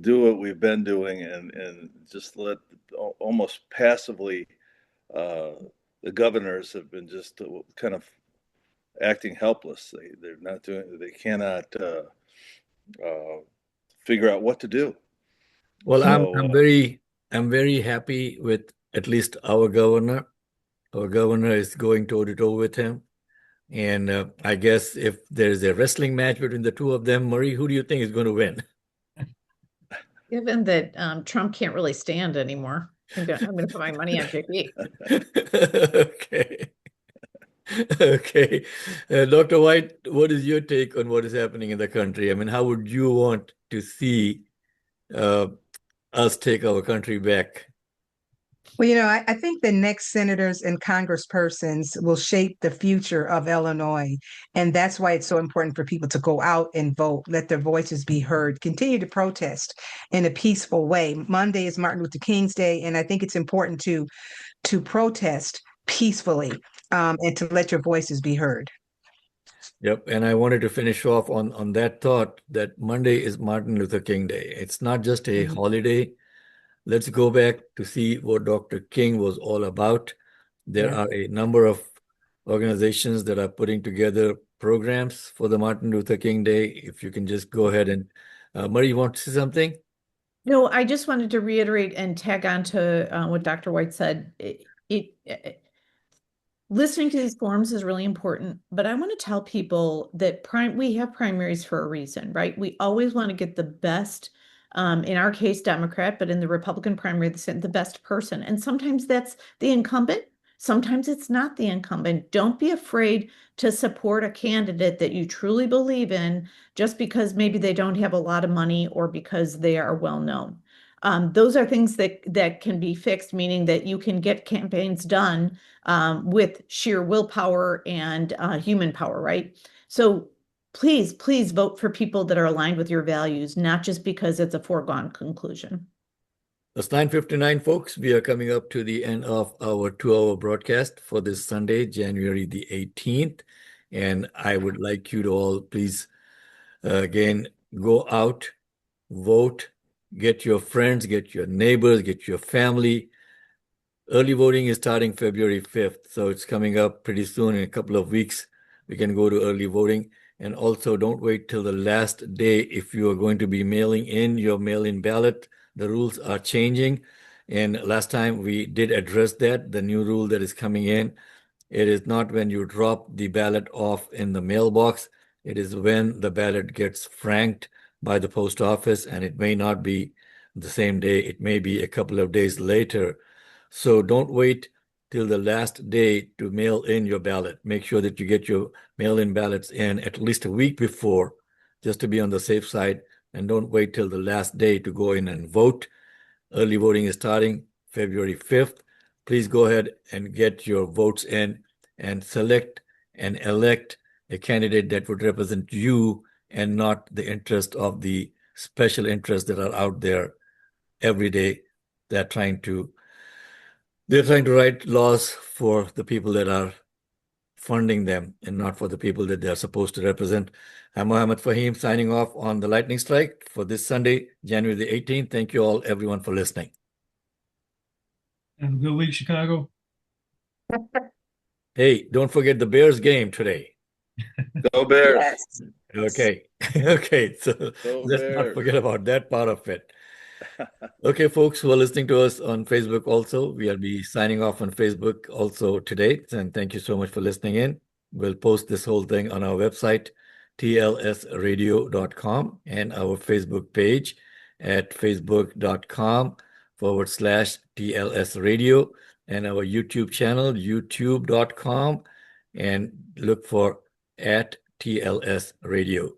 do what we've been doing and just let almost passively the governors have been just kind of acting helpless. They're not doing. They cannot figure out what to do. Well, So, I'm very happy with at least our governor. Our governor is going toe to toe with him. And I guess if there's a wrestling match between the two of them, Marie, who do you think is going to win? Given that Trump can't really stand anymore, I'm going to put my money on JP. Okay. Okay. Dr. White, what is your take on what is happening in the country? I mean, how would you want to see us take our country back? Well, I think the next senators and congresspersons will shape the future of Illinois. And that's why it's so important for people to go out and vote, let their voices be heard, continue to protest in a peaceful way. Monday is Martin Luther King's Day, and I think it's important to protest peacefully and to let your voices be heard. Yep. And I wanted to finish off on that thought that Monday is Martin Luther King Day. It's not just a holiday. Let's go back to see what Dr. King was all about. There are a number of organizations that are putting together programs for the Martin Luther King Day. If you can just go ahead and, Marie, you want to say something? No, I just wanted to reiterate and tag on to what Dr. White said. Listening to these forums is really important, but I want to tell people that we have primaries for a reason, right? We always want to get the best, in our case, Democrat, but in the Republican primary, the best person. And sometimes that's the incumbent. Sometimes it's not the incumbent. Don't be afraid to support a candidate that you truly believe in just because maybe they don't have a lot of money or because they are well known. Those are things that can be fixed, meaning that you can get campaigns done with sheer willpower and human power, right? So please vote for people that are aligned with your values, not just because it's a foregone conclusion. It's 9:59, folks. We are coming up to the end of our 2-hour broadcast for this Sunday, January the 18th. And I would like you to all please, again, go out, vote, get your friends, get your neighbors, get your family. Early voting is starting February 5th. So it's coming up pretty soon. In a couple of weeks, we can go to early voting. And also don't wait till the last day if you are going to be mailing in your mail-in ballot. The rules are changing. And last time we did address that, the new rule that is coming in. It is not when you drop the ballot off in the mailbox. It is when the ballot gets franked by the post office, and it may not be the same day. It may be a couple of days later. So don't wait till the last day to mail in your ballot. Make sure that you get your mail-in ballots in at least a week before, just to be on the safe side. And don't wait till the last day to go in and vote. Early voting is starting February 5th. Please go ahead and get your votes in and select and elect a candidate that would represent you and not the interest of the special interests that are out there every day. They're trying to write laws for the people that are funding them and not for the people that they're supposed to represent. I'm Mohammed Faheem signing off on the Lightning Strike for this Sunday, January the 18th. Thank you all, everyone, for listening. Have a good week, Chicago. Hey, don't forget the Bears game today. Go Bears. Yes. Okay. Okay. So let's not forget about that part of it. Okay, folks who are listening to us on Facebook also, we'll be signing off on Facebook also today. And thank you so much for listening in. We'll post this whole thing on our website, tlsradio.com, and our Facebook page at facebook.com/TLSradio, and our YouTube channel, youtube.com, and look for @TLS Radio.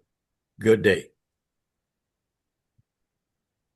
Good day.